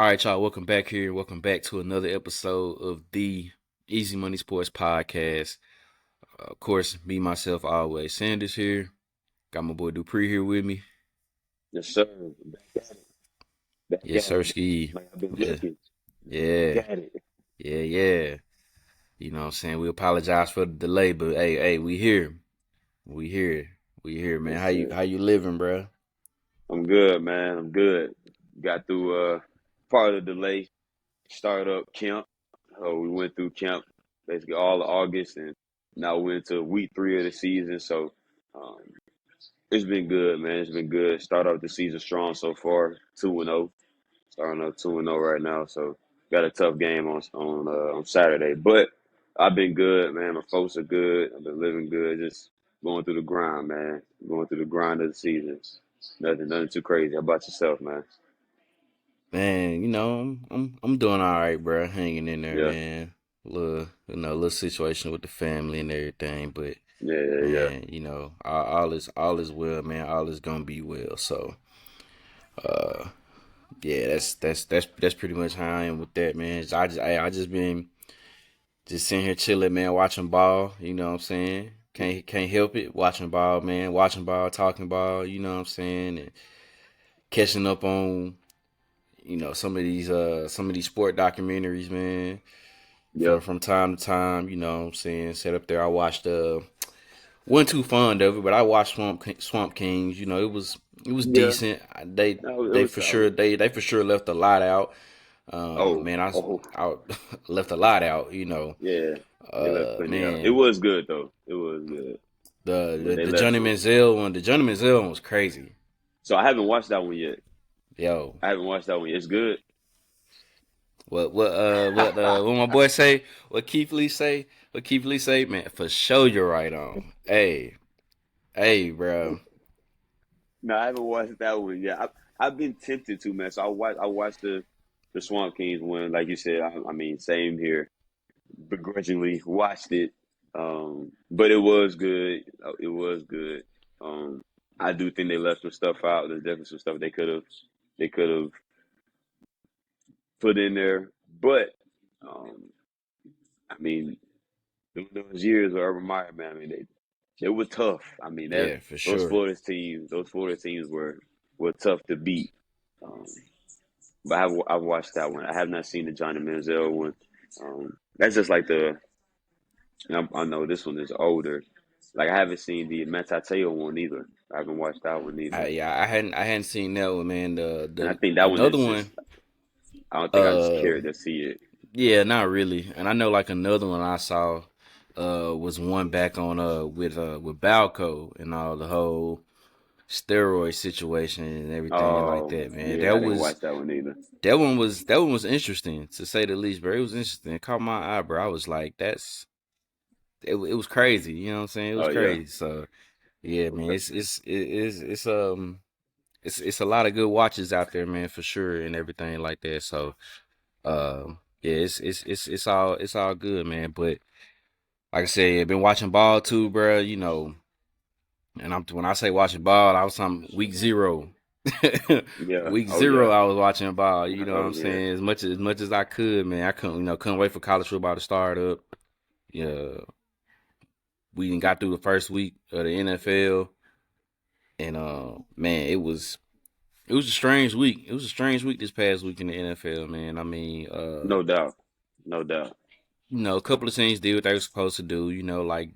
All right, y'all. Welcome back here. Welcome back to another episode of the Easy Money Sports Podcast. Of course, me, myself, always. Sanders here. Got my boy Dupree here with me. Yes, sir. Back at it. Back Yes, at sir, it. ski. Like I've been Yeah, looking. Back yeah, at it. yeah. You know what I'm saying? We apologize for the delay, but hey, we here. We here. We here, man. Yes, How you living, bro? I'm good, man. I'm good. Got through part of the delay, started up camp. We went through camp basically all of August, and now we're into week 3 of the season. So um, it's been good, man. It's been good. Start off the season strong so far, 2-0. Starting up 2-0 right now, so got a tough game on Saturday. But I've been good, man. My folks are good. I've been living good. Just going through the grind, man. Going through the grind of the season. Nothing too crazy. How about yourself, man? Man, I'm doing all right, bro. Hanging in there, Yeah, man. Little situation with the family and everything, but yeah, yeah, yeah. man, all is well, man. All is gonna be well. So, uh, yeah, that's pretty much how I am with that, man. I just been just sitting here chilling, man, watching ball. You know what I'm saying? Can't help it. Watching ball, man. Watching ball, talking ball. You know what I'm saying? And catching up on some of these sport documentaries, man. Yeah, From time to time, you know what I'm saying? Set up there. I watched wasn't too fond of it, but I watched Swamp Kings. It was yeah. decent. They No, it they was for sure solid. they for sure left a lot out. Oh, Man, oh, I left a lot out. yeah. They left plenty out. It Man, was good though. It was good, the but the, they the left Johnny some. Manziel one, the Johnny Manziel one was crazy. So I haven't watched that one yet. Yo, I haven't watched that one yet. It's good. what my boy say? What Keith Lee say? What Keith Lee say? Man, for sure you're right on. Hey, bro. No, I haven't watched that one yet. I've been tempted to, man. So I watched the Swamp Kings one, like you said. I mean, same here. Begrudgingly watched it, but it was good. It was good. Um, I do think they left some stuff out. There's definitely some stuff they could have put in there, but um, I mean, those years of Urban Meyer, man. I mean, they were tough. I mean, that Yeah, for those sure. Florida teams were tough to beat. Um, but I've watched that one. I have not seen the Johnny Manziel one. That's just like I know this one is older. Like I haven't seen the Metateo one either. I haven't watched that one either. I hadn't seen that one, man. And I The think that one another is one, just I don't think I just uh, cared to see it. yeah, not really. And I know like another one I saw, was one back on with Balco and all the whole steroid situation and everything like Oh that, man. yeah, I didn't watch that one either. That one was interesting to say the least, bro. It was interesting. It caught my eye, bro. I was like, it was crazy. You know what I'm saying? It was Oh yeah. crazy. So yeah, man, Okay. it's a lot of good watches out there, man, for sure, and everything like that. So, yeah, it's all good, man. But like I said, I've been watching ball too, bro. And when I say watching ball, I was on week zero. Yeah. Week Oh zero, yeah. I was watching ball. You know what Oh I'm yeah. saying? As much as I could, man. I couldn't wait for college football to start up. Yeah, we done got through the first week of the NFL, and man, it was a strange week. It was a strange week this past week in the NFL, man. I mean, No doubt. No doubt. a couple of teams did what they were supposed to do. Like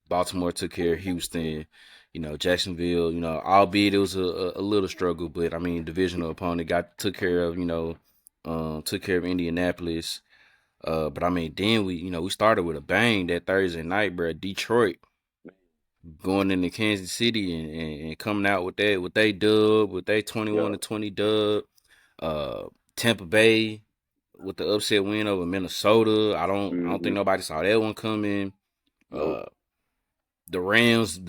Baltimore took care of Houston. Jacksonville. Albeit it was a little struggle, but I mean, divisional opponent took care of. Took care of Indianapolis. But I mean, then we started with a bang that Thursday night, bro. Detroit going into Kansas City and coming out with they dub, with they 21 Yeah. to 20 dub. Uh, Tampa Bay with the upset win over Minnesota. I don't think Mm-hmm. nobody saw that one coming. Nope. Uh, the Rams,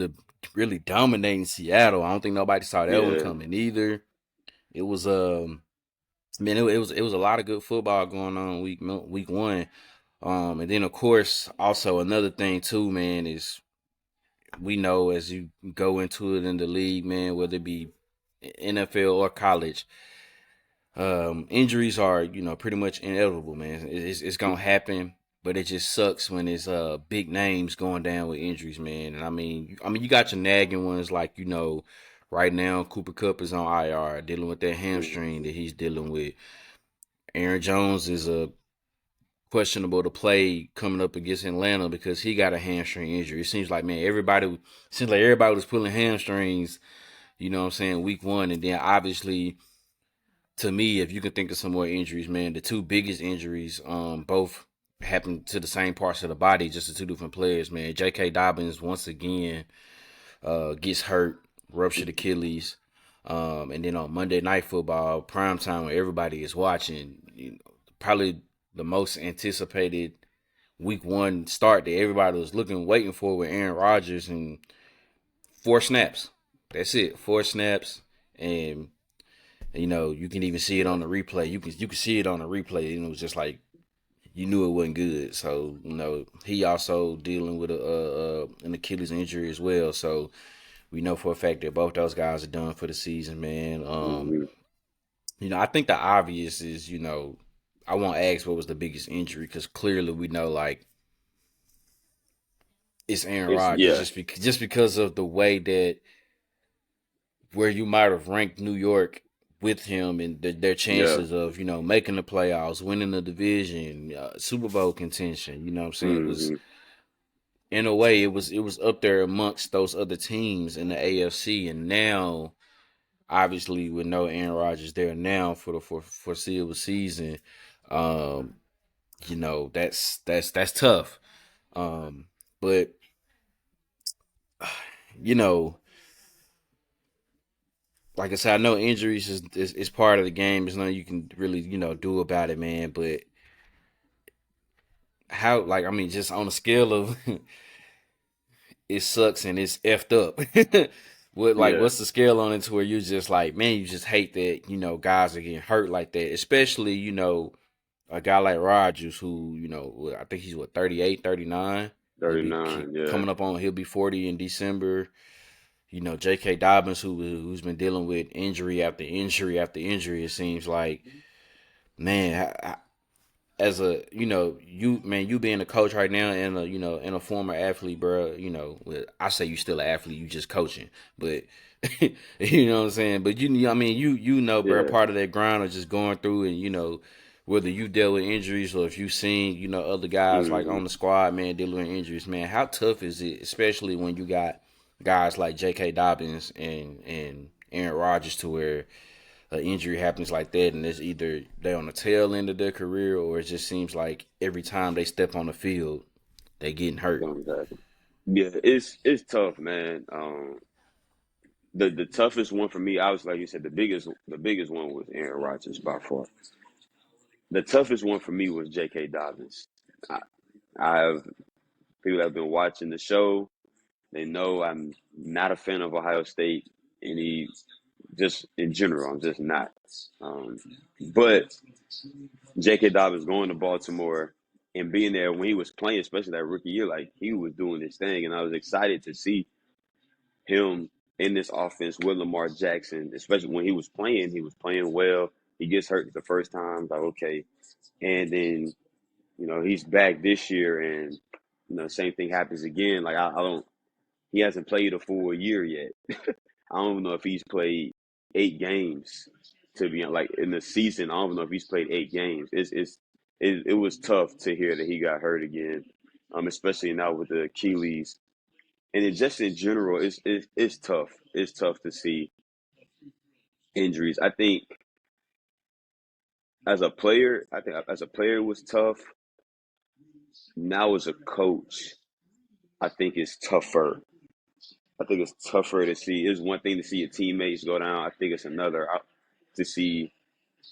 really dominating Seattle. I don't think nobody saw that one Yeah. coming either. It was man, it was a lot of good football going on week one. And then of course also another thing too, man, is we know as you go into it in the league, man, whether it be NFL or college, Injuries are, pretty much inevitable, man. It's gonna happen, but it just sucks when it's big names going down with injuries, man. And I mean, you got your nagging ones like right now Cooper Cup is on IR dealing with that hamstring Mm-hmm. that he's dealing with. Aaron Jones is questionable to play coming up against Atlanta because he got a hamstring injury. It seems like, man, everybody was pulling hamstrings. You know what I'm saying? Week one, and then obviously to me, if you can think of some more injuries, man, the two biggest injuries, both happened to the same parts of the body, just the two different players, man. J.K. Dobbins once again gets hurt, ruptured Achilles, and then on Monday Night Football, prime time when everybody is watching, probably the most anticipated Week One start that everybody was waiting for with Aaron Rodgers and 4 snaps. That's it, 4 snaps, and you can even see it on the replay. You can see it on the replay, and it was just like you knew it wasn't good. So he also dealing with an Achilles injury as well. So we know for a fact that both those guys are done for the season, man. Mm-hmm. I think the obvious is I won't ask what was the biggest injury because clearly we know like it's Aaron It's Rodgers yeah, just because of the way that where you might have ranked New York with him and their yeah. chances of making the playoffs, winning the division, Super Bowl contention. You know what I'm saying? It was Mm-hmm. in a way it was up there amongst those other teams in the AFC, and now obviously with no Aaron Rodgers there now for the foreseeable season, um, that's tough. But you know, like I said, I know injuries is part of the game. There's nothing you can really do about it, man. But how, like, I mean, just on a scale of it sucks and it's effed up. Yeah. What's the scale on it to where you're just like, man, you just hate that guys are getting hurt like that, especially a guy like Rodgers who I think he's what 38, 39. He'll be 39. Yeah. coming up on he'll be 40 in December. J.K. Dobbins who's been dealing with injury after injury after injury. It seems like, man, as a you being a coach right now and a former athlete, bro. Well, I say you still an athlete, you just coaching, but you know what I'm saying. But I mean, bro, Yeah. part of that grind of just going through and whether you dealt with injuries or if you seen other guys like Mm-hmm. on the squad, man, dealing with injuries, man. How tough is it, especially when you got guys like J.K. Dobbins and Aaron Rodgers, to where an injury happens like that, and it's either they on the tail end of their career, or it just seems like every time they step on the field, they getting hurt. Something's happened. Yeah, it's tough, man. The toughest one for me, obviously, like you said, the biggest one was Aaron Rodgers by far. The toughest one for me was J.K. Dobbins. I, I've people that have been watching the show. They know I'm not a fan of Ohio State, and he just in general, I'm just not. Um, but J.K. Dobbins going to Baltimore and being there when he was playing, especially that rookie year, like he was doing his thing, and I was excited to see him in this offense with Lamar Jackson, especially when he was playing well. He gets hurt the first time, like okay, and then he's back this year, and same thing happens again. Like I don't, he hasn't played a full year yet. I don't know if he's played 8 games to be like in the season. I don't know if he's played 8 games. It was tough to hear that he got hurt again, especially now with the Achilles, and it just in general, it's tough. It's tough to see injuries. I think as a player it was tough. Now as a coach, I think it's tougher. I think it's tougher to see. It's one thing to see your teammates go down. I think it's another to see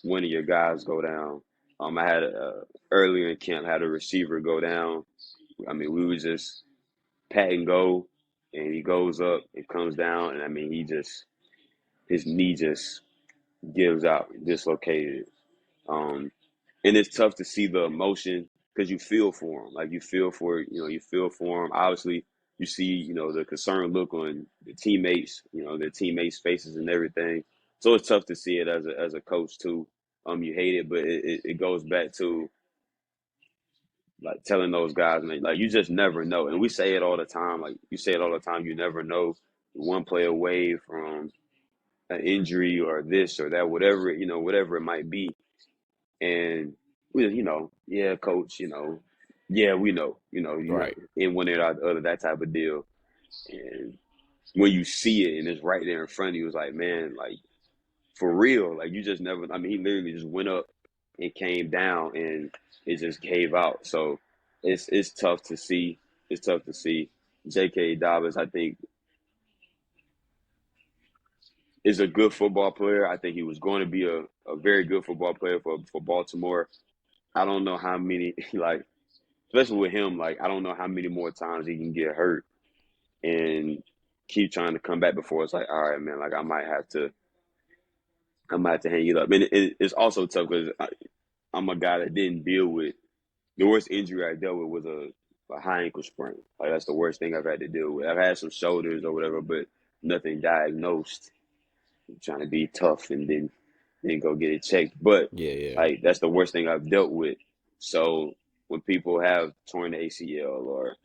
one of your guys go down. I had earlier in camp had a receiver go down. I mean, we was just pat and go, and he goes up, it comes down, and I mean, his knee just gives out, dislocated. Um, and it's tough to see the emotion because you feel for him. Like you feel for him. Obviously, you see, the concerned look on the teammates, their teammates' faces and everything. So it's tough to see it as a coach too. you hate it, but it goes back to like telling those guys, man, like you just never know. And we say it all the time. Like you say it all the time. You never know. One play away from an injury or this or that, whatever whatever it might be. And we, yeah, coach, yeah, we know, Right. in one ear out the other, that type of deal. And when you see it and it's right there in front of you, it's like, man, like for real, like you just never. I mean, he literally just went up and came down, and it just gave out. So it's tough to see. It's tough to see. J.K. Dobbins, I think, is a good football player. I think he was going to be a very good football player for Baltimore. I don't know how many like, especially with him, like I don't know how many more times he can get hurt and keep trying to come back before it's like, all right, man, like I might have to hang it up. And it's also tough because I'm a guy that didn't deal with the worst injury I dealt with was a high ankle sprain. Like that's the worst thing I've had to deal with. I've had some shoulders or whatever, but nothing diagnosed. I'm trying to be tough and then go get it checked. But Yeah, yeah. like that's the worst thing I've dealt with. So when people have torn the ACL or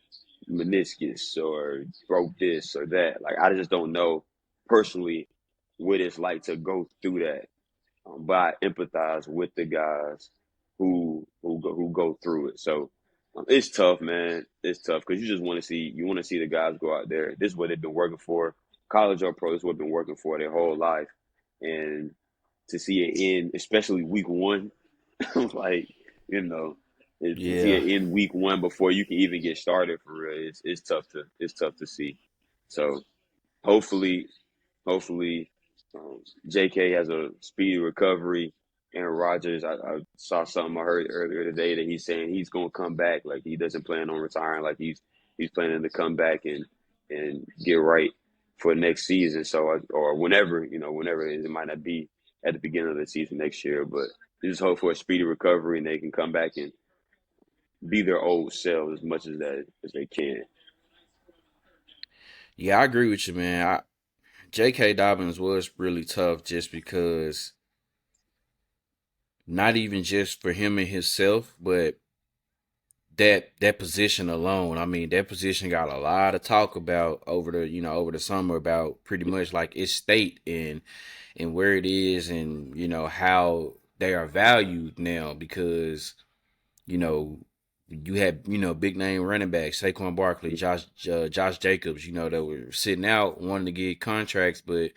meniscus or broke this or that, like I just don't know personally what it's like to go through that. But I empathize with the guys who go through it. So it's tough, man. It's tough because you want to see the guys go out there. This is what they've been working for, college or pro. This is what they've been working for their whole life, and to see it end, especially week one, like you know, to see Yeah. it in week one before you can even get started for real. It's tough to see. So hopefully hopefully, J.K. has a speedy recovery. Aaron Rodgers, I saw something I heard earlier today that he's saying he's going to come back. Like he doesn't plan on retiring. Like he's planning to come back and get right for next season. So or whenever it might not be at the beginning of the season next year, but just hope for a speedy recovery and they can come back and be their old selves as much as they can. Yeah, I agree with you, man. J.K. Dobbins was really tough just because not even just for him and himself, but that position alone. I mean, that position got a lot of talk about over the summer about pretty much like its state and where it is and how they are valued now because you know you had big name running backs Saquon Barkley, Josh Jacobs, that were sitting out wanting to get contracts, but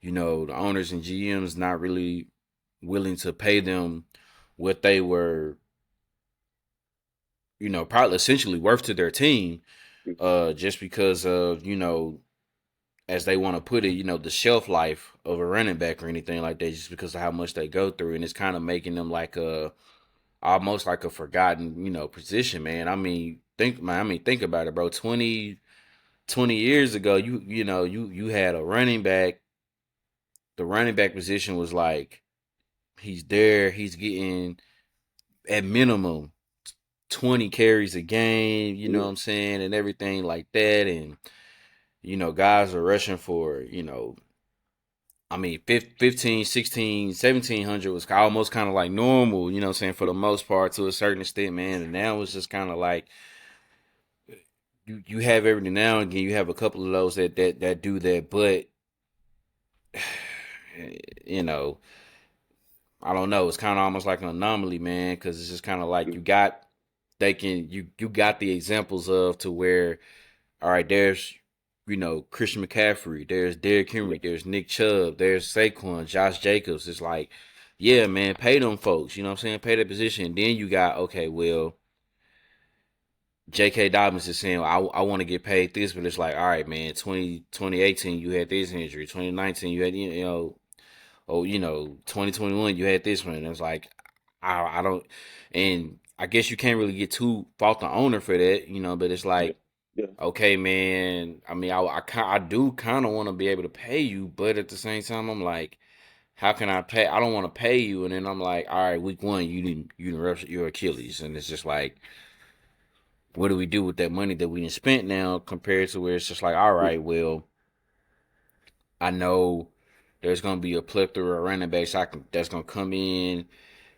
the owners and GMs not really willing to pay them what they were probably essentially worth to their team, just because of as they want to put it, the shelf life of a running back or anything like that, just because of how much they go through, and it's kind of making them like a almost like a forgotten position, man. Think about it, bro. 20 years ago, you had a running back. The running back position was like he's there, he's getting at minimum 20 carries a game, you know what Yeah, I'm saying, and everything like that. And, guys are rushing for, 15, 16, 1700 was almost kind of like normal, you know what I'm saying, for the most part to a certain extent, man. And now it's just kind of like you have every now and again, you have a couple of those that do that. But, you know, I don't know. It's kind of almost like an anomaly, man, because it's just kind of like you got the examples of to where all right, there's Christian McCaffrey, there's Derrick yeah, Henry, there's Nick Chubb, there's Saquon, Josh Jacobs. It's like, yeah, man, pay them folks. You know what I'm saying? Pay that position. And then you got okay, well, J.K. Dobbins is saying I want to get paid this, but it's like, all right, man, 2018 you had this injury, 2019 you had oh 2021 you had this one. And it's like I don't, and I guess you can't really get too fault the owner for that, but it's yeah, like yeah, okay, man. I mean, I do kind of want to be able to pay you, but at the same time, I'm like, how can I pay? I don't want to pay you, and then I'm like, all right, week one, you didn't rupture your Achilles, and it's just like, what do we do with that money that we didn't spent now compared to where it's just like, all yeah, right, well, I know. there's gonna be a plethora of running backs that's gonna come in.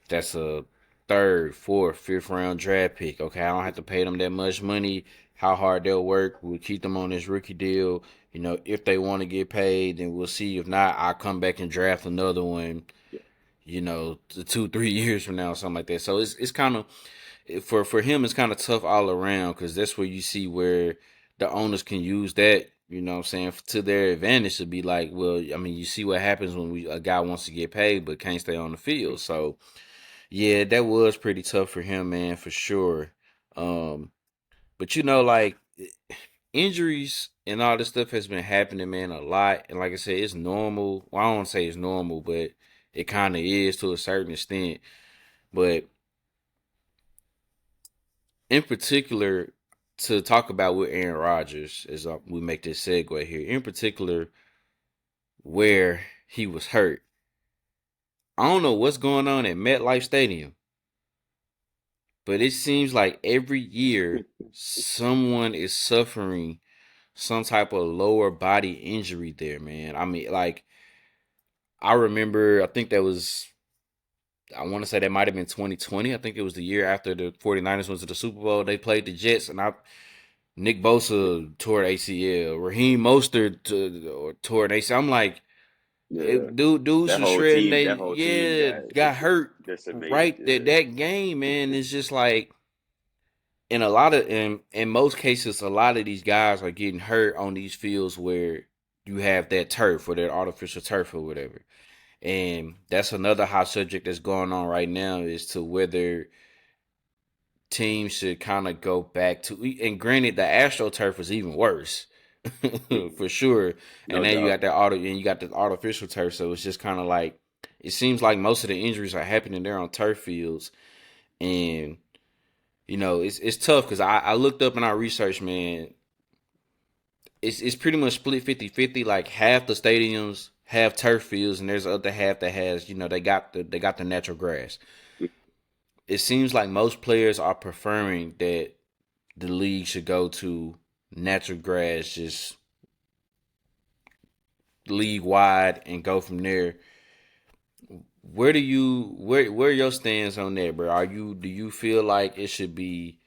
That's a third, fourth, fifth round draft pick. Okay, I don't have to pay them that much money. How hard they'll work, we'll keep them on this rookie deal. You know, if they want to get paid, then we'll see. If not, I'll come back and draft another one. Yeah. You know, 2, 3 years from now, something like that. So it's kind of for him, it's kind of tough all around because that's where you see where the owners can use that. You know what I'm saying, to their advantage to be like, well, I mean, you see what happens when a guy wants to get paid but can't stay on the field. So yeah, that was pretty tough for him, man, for sure. Um, but you know, like injuries and all this stuff has been happening, man, a lot. And like I said, it's normal. Well, I don't want to say it's normal, but it kind of is to a certain extent. But in particular, to talk about with Aaron Rodgers, as we make this segue here, in particular, where he was hurt. I don't know what's going on at MetLife Stadium, but it seems like every year someone is suffering some type of lower body injury there, man. I mean, like, I remember, I think that was, I want to say that might have been 2020. I think it was the year after the 49ers went to the Super Bowl. They played the Jets, and Nick Bosa tore ACL. Raheem Mostert tore an ACL. I'm like, Yeah. dudes That was whole shredding. team, They that whole team got hurt decimated. right that game, man. It's just like in a lot of in most cases, a lot of these guys are getting hurt on these fields where you have that turf or that artificial turf or whatever. And that's another hot subject that's going on right now is to whether teams should kind of go back to. And granted, the AstroTurf was even worse, for sure. And No then doubt. you got the artificial turf, so it's just kind of like it seems like most of the injuries are happening there on turf fields, and you know it's tough because I looked up and I researched, man. It's pretty much split 50-50. Like half the stadiums have turf fields, and there's the other half that has they got the natural grass. It seems like most players are preferring that the league should go to natural grass, just league wide, and go from there. Where are your stands on that, bro? Do you feel like it should be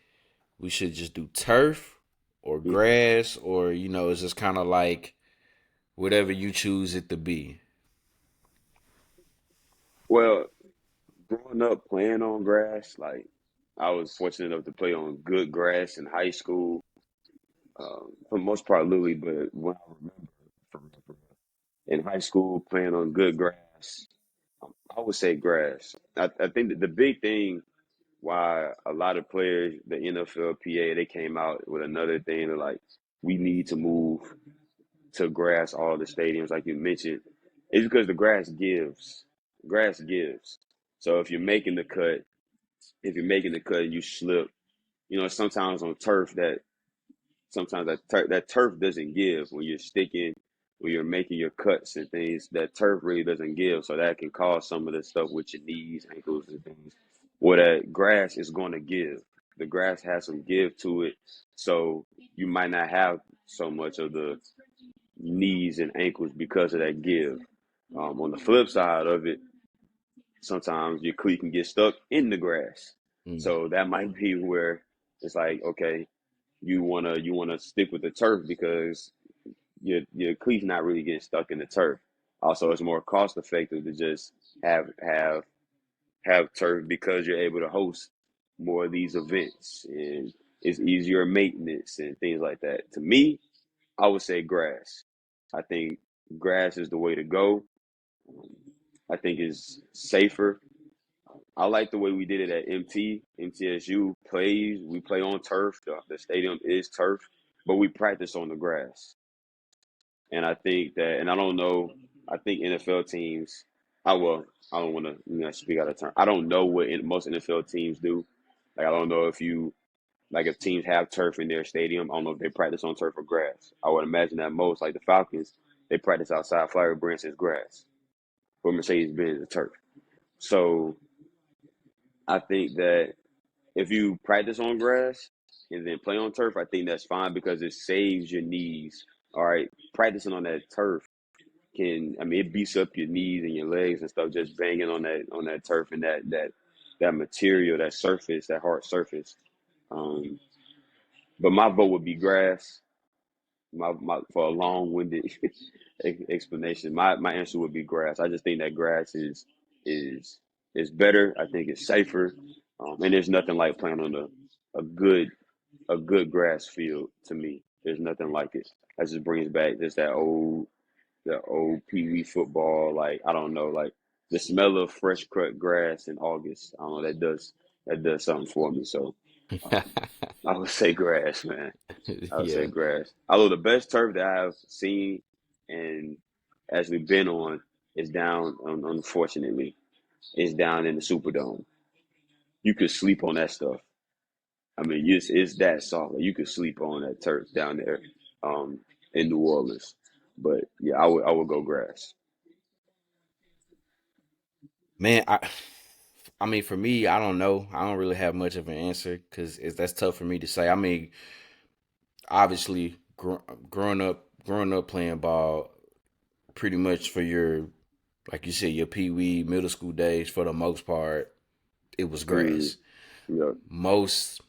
we should just do turf or grass, or it's just kind of like whatever you choose it to be? Well, growing up playing on grass, like I was fortunate enough to play on good grass in high school, for the most part, Louis. But when I remember for real, in high school playing on good grass, I would say grass. I think that the big thing why a lot of players, the NFLPA, they came out with another thing to like, we need to move to grass all the stadiums, like you mentioned, is because the grass gives. Grass gives. So if you're making the cut and you slip, sometimes on turf sometimes that turf doesn't give when you're sticking, when you're making your cuts and things. That turf really doesn't give, so that can cause some of the stuff with your knees, ankles, and things. Where that grass is going to give. The grass has some give to it, so you might not have so much of the knees and ankles because of that give. On the flip side of it, sometimes your cleat can get stuck in the grass, Mm, so that might be where it's like, okay, you wanna stick with the turf because your cleat's not really getting stuck in the turf. Also, it's more cost effective to just have turf because you're able to host more of these events and it's easier maintenance and things like that. To me, I would say grass. I think grass is the way to go. Um, I think it's safer. I like the way we did it at MTSU plays. We play on turf. The stadium is turf, but we practice on the grass. And I think that, and I don't know, I think NFL teams, I don't want to speak out of turn. I don't know what most NFL teams do. Like, I don't know if teams have turf in their stadium, I don't know if they practice on turf or grass. I would imagine that most, like the Falcons, they practice outside. Flyer Branch is grass, but Mercedes Benz is turf. So I think that if you practice on grass and then play on turf, I think that's fine because it saves your knees. All right, practicing on that turf, I mean, it beats up your knees and your legs and stuff just banging on that turf and that material, that surface, that hard surface. Um, but my vote would be grass. My for a long-winded explanation, my answer would be grass. I just think that grass is is better. I think it's safer, and there's nothing like playing on a good a good grass field to me. There's nothing like it. That just brings back just that old Pee Wee football. Like I don't know, like the smell of fresh cut grass in August. I don't know that does something for me. So I would say grass, man. I would say Yeah. grass. Although the best turf that I've seen and actually been on is down, unfortunately, is down in the Superdome. You could sleep on that stuff. I mean, it's that soft. Like, you could sleep on that turf down there, um, in New Orleans. But yeah, I would go grass. Man, I mean, for me, I don't know. I don't really have much of an answer because that's tough for me to say. I mean, obviously, growing up playing ball, pretty much for your, like you said, your pee wee middle school days, for the most part, it was Mm, grass. yeah, Most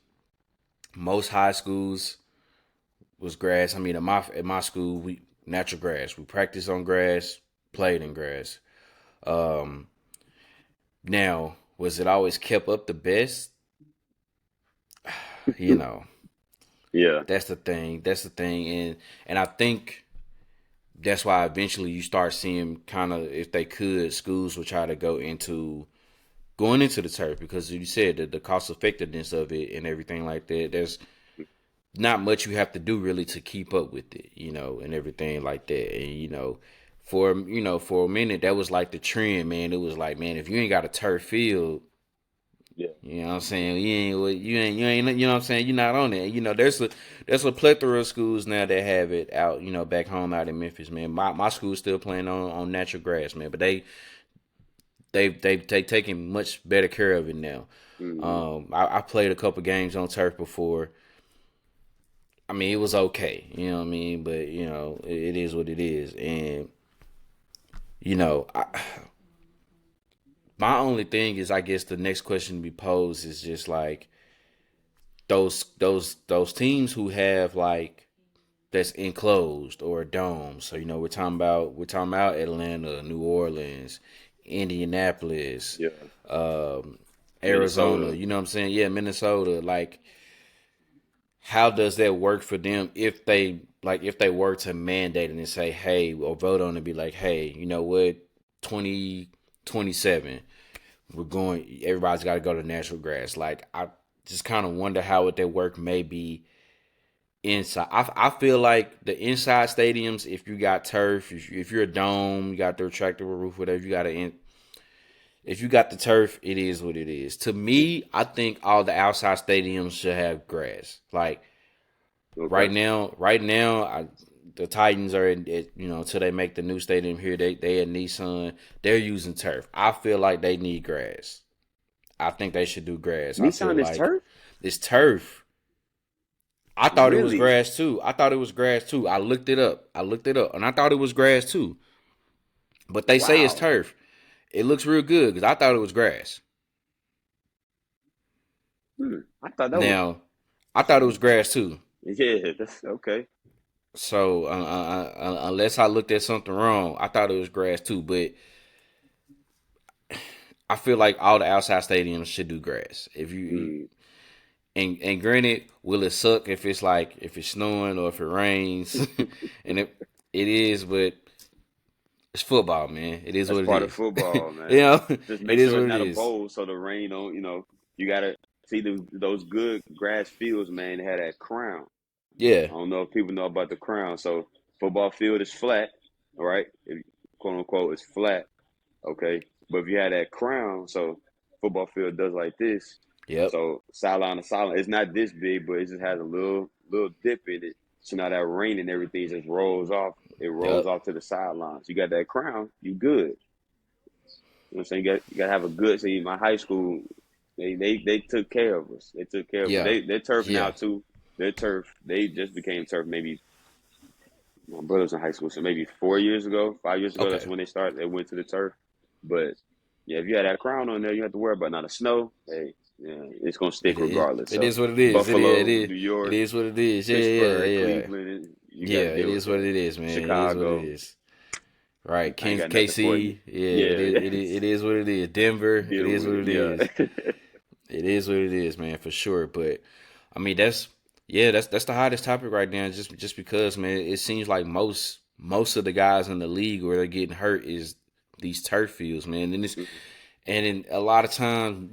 most high schools was grass. I mean, at my school, we natural grass. We practiced on grass, played in grass. Um, Now, was it always kept up the best? You know, yeah, that's the thing. That's the thing, and I think that's why eventually you start seeing kind of, if they could, schools will try to going into the turf, because you said that the cost effectiveness of it and everything like that. There's not much you have to do really to keep up with it, and everything like that. And for a minute that was like the trend, man. It was like, man, if you ain't got a turf field, yeah. you know what I'm saying? You ain't, you know what I'm saying? You're not on it. There's a plethora of schools now that have it out, back home out in Memphis, man. My school's still playing on natural grass, man, but they taking much better care of it now. Mm, I played a couple games on turf before. I mean, it was okay, you know what I mean, but it is what it is. And you know, I, my only thing is, I guess the next question to be posed is just like those teams who have, like, that's enclosed or a dome. So we're talking about Atlanta, New Orleans, Indianapolis, yeah. um, Arizona. Minnesota. You know what I'm saying? Yeah, Minnesota. Like, how does that work for them if they were to mandate it and say, hey, or vote on it, and be like, hey, you know what, 2027, we're going. Everybody's got to go to natural grass. Like, I just kind of wonder how would that work, maybe inside. I feel like the inside stadiums, if you got turf, if you're a dome, you got the retractable roof, whatever, if you got the turf, it is what it is. To me, I think all the outside stadiums should have grass. Like, Okay. right now, the Titans are until they make the new stadium here. They at Nissan. They're using turf. I feel like they need grass. I think they should do grass. I feel Nissan is like turf? it's turf. I thought it was Really? grass too. I looked it up. And I thought it was grass too. But they say it's Wow. turf. It looks real good because I thought it was grass. I thought that was Now, I thought it was grass too. yeah, that's okay. So unless I looked at something wrong, I thought it was grass too. But I feel like all the outside stadiums should do grass. If you Mm. and granted, will it suck if it's snowing or if it rains? And it is, but it's football, man. It is That's what it part of is. football, you man. know, Just it make is sure what it's it not a is. bowl so the rain don't, you gotta see those good grass fields, man, they had that crown. Yeah. I don't know if people know about the crown. So football field is flat, all right? Quote unquote, it's flat, okay? But if you had that crown, so football field does like this. Yep. So sideline to sideline, it's not this big, but it just has a little dip in it. So now that rain and everything just rolls off. It rolls Yep. off to the sidelines. You got that crown, you good. You know what I'm saying? You got to have a good. See, my high school, they took care of us. They took care of us. Yeah. They're turf now Yeah. too. Their turf, they just became turf maybe My brother's in high school, so maybe 4 years ago, 5 years ago, that's Okay. when they started. They went to the turf. But yeah, if you had that crown on there, you have to worry about not the snow. Hey, yeah, it's gonna stick regardless. It So is what it is. Buffalo, New It York, is what it is. Yeah, yeah, Pittsburgh, yeah. Cleveland, you got to Yeah, it deal with is what that. it is, man. It is what it Chicago, is. Right, I ain't got nothing for you. KC. Yeah, Yeah, it is what it is. Denver. It deal is with what it. it is. Yeah, It is what it is, man, for sure. But I mean, that's the hottest topic right now. Just because, man, it seems like most of the guys in the league where they're getting hurt is these turf fields, man. Mhm. And in a lot of times,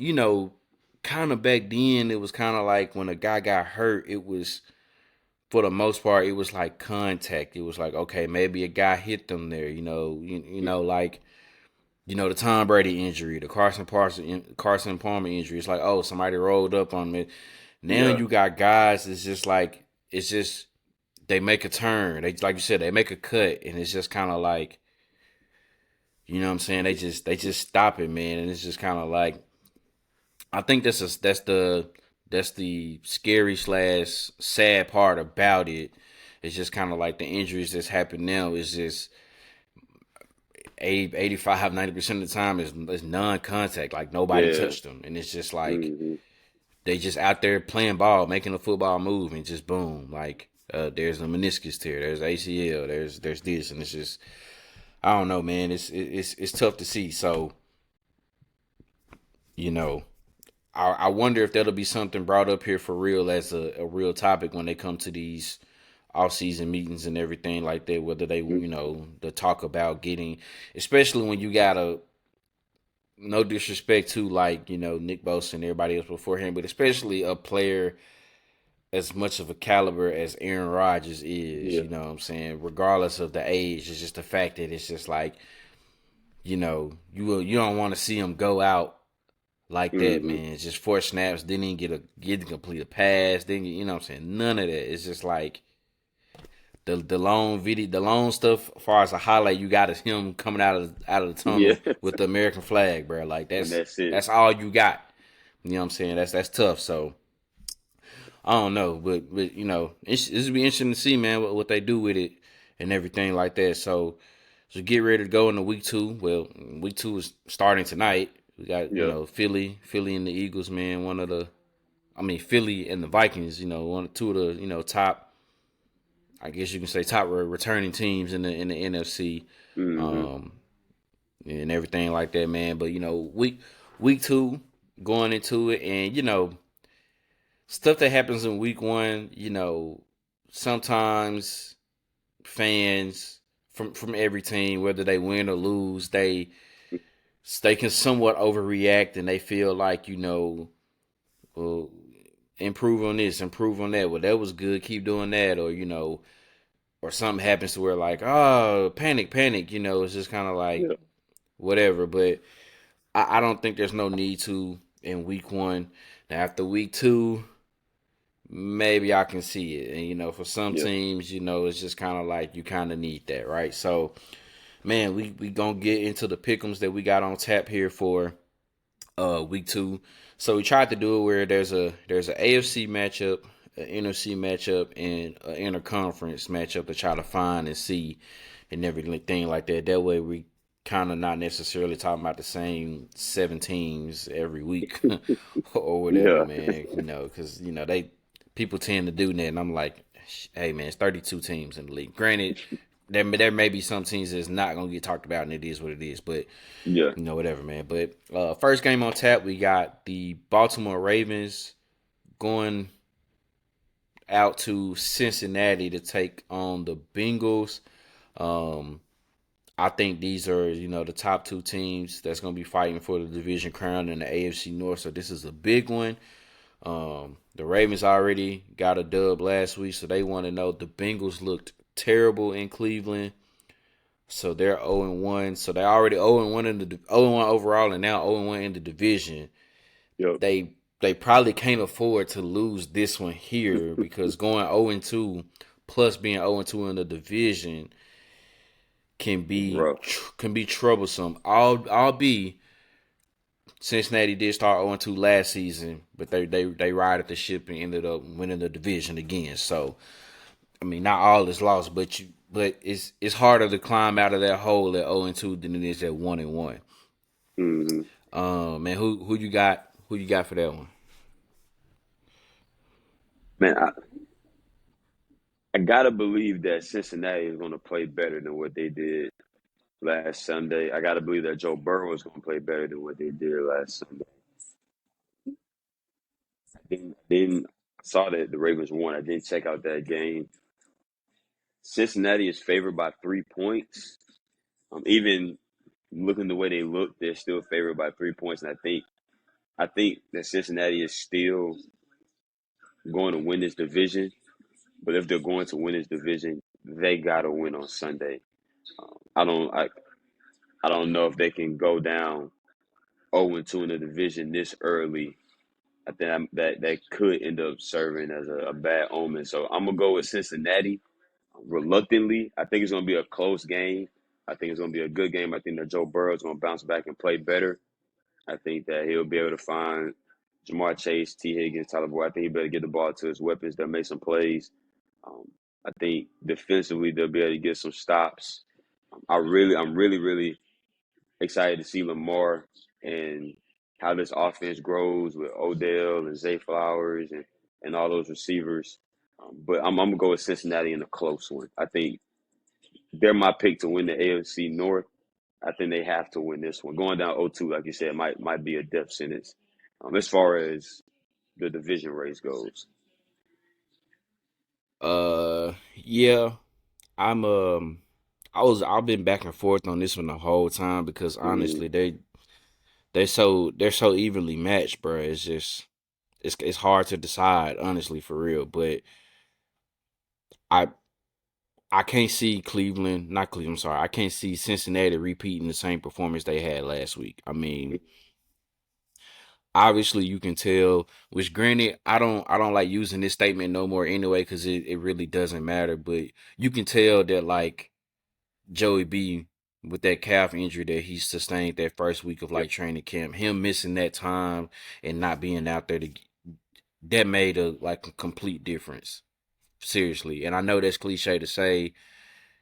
kind of back then, it was kind of like when a guy got hurt, it was for the most part, it was like contact. It was like, okay, maybe a guy hit them there, like the Tom Brady injury, the Carson Palmer injury. It's like, oh, somebody rolled up on me. Now Yeah. you got guys. It's just like it's just they make a turn. They like you said, they make a cut, and it's just kind of like you know what I'm saying. They just stop it, man, and it's just kind of like I think that's the scary slash sad part about it. It's just kind of like the injuries that's happened now is just 85, 90% of the time is non-contact. Like nobody Yeah. touched them, and it's just like Hmm. they just out there playing ball, making a football move, and just boom, like there's a meniscus tear, there's ACL, there's this, and it's just I don't know, man. It's tough to see. So you know, I wonder if that'll be something brought up here for real as a real topic when they come to these off season meetings and everything like that. Whether they the talk about getting, especially when you got a no disrespect to like Nick Bosa and everybody else beforehand, but especially a player as much of a caliber as Aaron Rodgers is, Yeah. you know what I'm saying? Regardless of the age, it's just the fact that it's just like, you don't want to see him go out like that, Hmm. man. It's just 4 snaps, didn't even get to complete a pass, didn't get, you know what I'm saying? None of that. It's just like the long video, the long stuff as far as a highlight you got is him coming out of the Yeah. tunnel with the American flag, bro. Like And that's that's it. that's all you got. You know what I'm saying? That's tough. So I don't know, but this will be interesting to see, man, what they do with it and everything like that. So get ready to go into week 2. Well, week 2 is starting tonight. We got Yeah. Philly and the Eagles, man. Philly and the Vikings. Two of the top. I guess you can say top returning teams in the NFC, Hmm. um, and everything like that, man. But week 2 going into it, and stuff that happens in week 1, sometimes fans from every team, whether they win or lose, they can somewhat overreact and they feel like well, improve on this, improve on that. Well, that was good, keep doing that, or something happens to where like panic, panic. It's just kind of like Yeah. whatever. But I don't think there's no need to in week 1. Now after week 2, maybe I can see it. And for some Yeah. teams, it's just kind of like you kind of need that, right? So, man, we gonna get into the pick'ems that we got on tap here for week 2. So we tried to do it where there's a AFC matchup, an NFC matchup, and an interconference matchup to try to find and see and everything like that. That way we kind of not necessarily talking about the same 7 teams every week or whatever, Yeah. man. Because they people tend to do that, and I'm like, hey, man, it's 32 teams in the league. Granted, there may be some teams that's not gonna get talked about, and it is what it is. But Yeah. whatever, man. But first game on tap, we got the Baltimore Ravens going out to Cincinnati to take on the Bengals. Um, I think these are, the top 2 teams that's going to be fighting for the division crown in the AFC North. So this is a big one. The Ravens already got a dub last week, so they want to know. The Bengals looked terrible in Cleveland, so they're 0-1. So they already 0-1 in the 0-1 overall, and now 0-1 in the division. Yep. They probably can't afford to lose this one here because going 0-2 plus being 0-2 in the division can be Rough. can be troublesome. I'll be Cincinnati did start 0-2 last season, but they rided the ship and ended up winning the division again. So I mean, not all is lost, but but it's harder to climb out of that hole at 0-2 than it is at 1-1. Hmm. Man, who you got? Who you got for that one? Man, I gotta believe that Cincinnati is going to play better than what they did last Sunday. I gotta believe that Joe Burrow is going to play better than what they did last Sunday. Then I saw that the Ravens won. I didn't check out that game. Cincinnati is favored by 3 points. Even looking the way they look, they're still favored by 3 points. And I think that Cincinnati is still going to win this division. But if they're going to win this division, they gotta win on Sunday. I don't I, I don't know if they can go down 0-2 in the division this early. I think that could end up serving as a bad omen. So I'm gonna go with Cincinnati reluctantly. I think it's gonna be a close game. I think it's gonna be a good game. I think that Joe Burrow is gonna bounce back and play better. I think that he'll be able to find Jamar Chase, T. Higgins, Tyler Boyd. I think he better get the ball to his weapons that make some plays. Um, I think defensively they'll be able to get some stops. I'm really excited to see Lamar and how this offense grows with Odell and Zay Flowers and all those receivers. But I'm gonna go with Cincinnati in a close one. I think they're my pick to win the AFC North. I think they have to win this one. Going down 0-2, like you said, might be a death sentence. As far as the division race goes. Yeah, I'm I've been back and forth on this one the whole time because Mm-hmm. honestly they're so evenly matched, bro. It's just it's hard to decide honestly for real. But I I can't see Cleveland, not Cleveland. I'm sorry, I can't see Cincinnati repeating the same performance they had last week. I mean, obviously you can tell. Which granted, I don't like using this statement no more anyway because it really doesn't matter. But you can tell that like Joey B with that calf injury that he sustained that first week of Yep. like training camp, him missing that time and not being out there that made a complete difference. Seriously, and I know that's cliche to say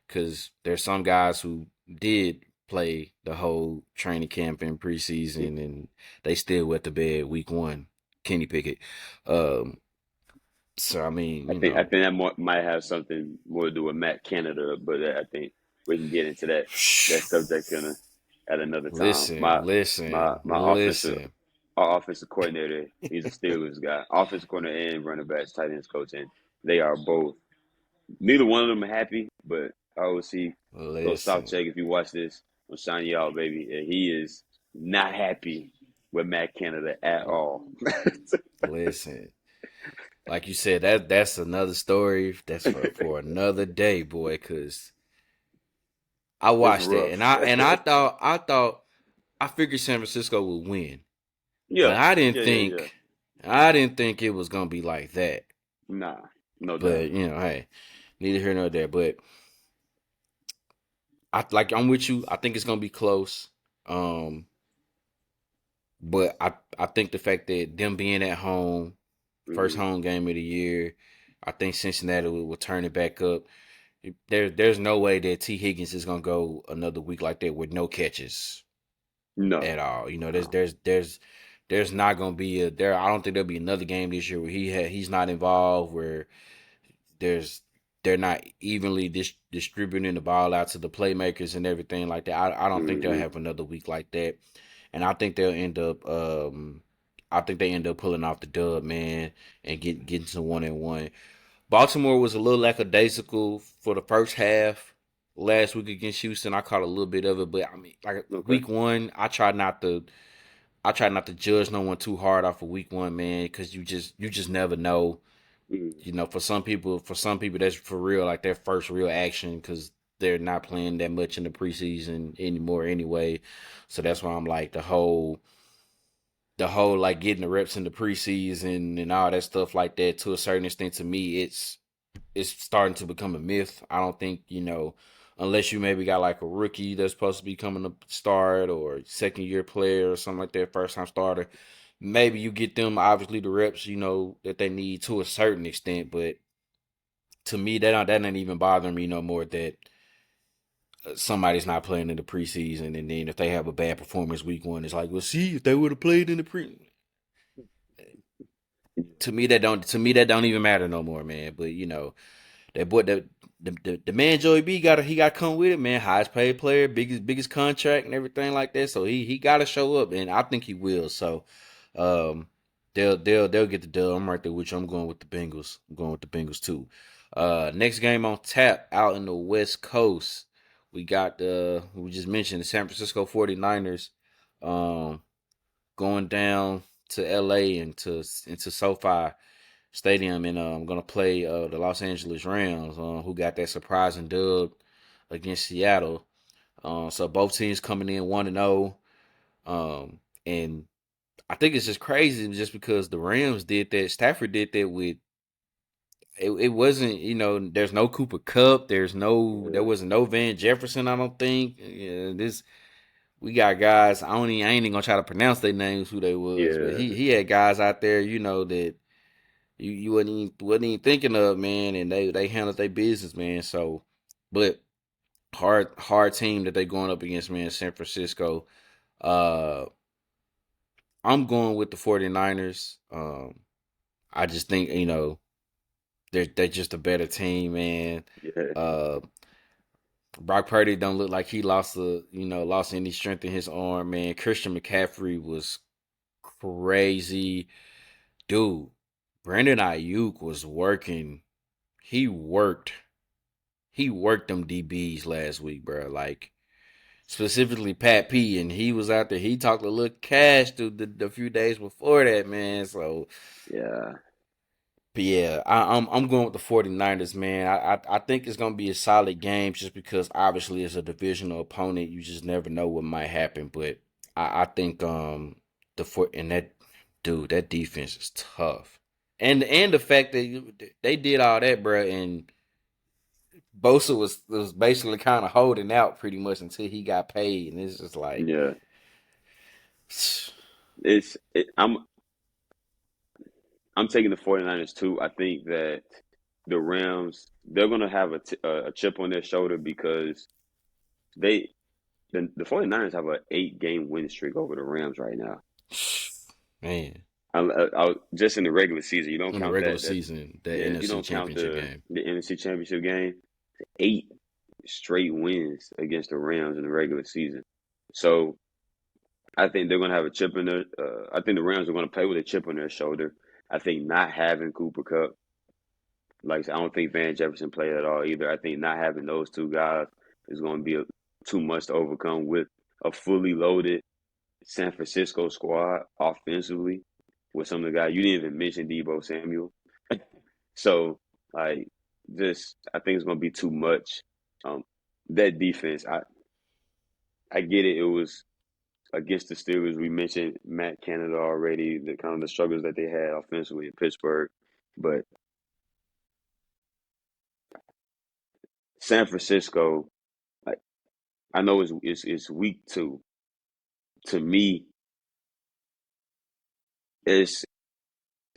because there's some guys who did play the whole training camp and preseason and they still wet the bed week one. Kenny Pickett. Um, so I mean, I think that might have something more to do with Matt Canada, but I think we can get into that subject at another time. listen, My offensive listen. our offensive coordinator, he's a Steelers guy, offensive coordinator and running backs, tight ends coach, and they are both. Neither one of them are happy, but I always see little South Listen, check if you watch this. I'm shining you out, baby. And he is not happy with Matt Canada at all. listen. Like you said, that's another story. That's for another day, boy. Cause I It's watched it rough. and I thought I figured San Francisco would win, but Yeah, I didn't yeah. think I didn't think it was gonna be like that. Nah, no doubt. But hey, neither here nor there. But I'm with you. I think it's gonna be close. Um, but I think the fact that them being at home, first Hmm. home game of the year, I think Cincinnati will turn it back up. There's no way that T Higgins is gonna go another week like that with no catches No, at all. no. There's not gonna be a there. I don't think there'll be another game this year where he's not involved. Where there's they're not evenly distributing the ball out to the playmakers and everything like that. I don't think they'll Hmm. have another week like that, and I think they'll end up. I think they end up pulling off the dub, man, and getting to 1-1. Baltimore was a little lackadaisical for the first half last week against Houston. I caught a little bit of it, but I mean, like Okay. week one, I try not to judge no one too hard off of week one, man, because you just never know. Hmm. For some people, that's for real, like their first real action because they're not playing that much in the preseason anymore anyway. So that's why I'm like the whole like getting the reps in the preseason and all that stuff like that. To a certain extent, to me, it's starting to become a myth. I don't think, unless you maybe got like a rookie that's supposed to be coming to start or second year player or something like that, first time starter. Maybe you get them obviously the reps, that they need to a certain extent, but to me that ain't even bothering me no more that somebody's not playing in the preseason, and then if they have a bad performance week one, it's like, well, see, if they would have played in the to me that don't even matter no more, man. But that boy, the man Joey B got to come with it, man. Highest paid player, biggest contract and everything like that. So he got to show up, and I think he will. So um, they'll get the dub. I'm right there with you. I'm going with the Bengals. I'm going with the Bengals too. Next game on tap out in the West Coast. We got we just mentioned the San Francisco 49ers going down to LA and into SoFi Stadium, and I'm gonna play the Los Angeles Rams, who got that surprising dub against Seattle. So both teams coming in 1-0, and I think it's just crazy just because the Rams did that. Stafford did that with it wasn't there's no Cooper Cup, there Yeah, wasn't no Van Jefferson. I don't think this we got guys. I ain't even gonna try to pronounce their names who they was, but yeah, he had guys out there that you wasn't even thinking of, man, and they handled their business, man. So, but hard team that they going up against, man. San Francisco. Uh, I'm going with the 49ers. I just think they're just a better team, man. yeah, Uh, Brock Purdy don't look like he lost any strength in his arm, man. Christian McCaffrey was crazy, dude. Brandon Ayuk was working. He worked he worked them DBs last week, bro. Like specifically Pat P, and he was out there. He talked a little cash through the few days before that, man. So, yeah, but yeah, I'm going with the 49ers, man. I think it's gonna be a solid game just because obviously it's a divisional opponent. You just never know what might happen, but I think the foot and that dude that defense is tough, and the fact that they did all that, bro, and Bosa was basically kind of holding out pretty much until he got paid, and it's just like, yeah. I'm taking the 49ers too. I think that the Rams, they're going to have a chip on their shoulder because they the 49ers have an 8-game win streak over the Rams right now. man, Just in the regular season, you don't in the count regular that season, that yeah, you NFC don't count Championship game. the NFC Championship game. 8 straight wins against the Rams in the regular season. So I think they're going to have a chip in their. I think the Rams are going to play with a chip on their shoulder. I think not having Cooper Cup, like I said, I don't think Van Jefferson played at all either. I think not having those two guys is going to be too much to overcome with a fully loaded San Francisco squad offensively with some of the guys. You didn't even mention Debo Samuel. So, like, just I think it's going to be too much. Um, that defense, I get it. It was against the Steelers. We mentioned Matt Canada already, the kind of the struggles that they had offensively in Pittsburgh, but San Francisco, like I know it's week 2. To me, it's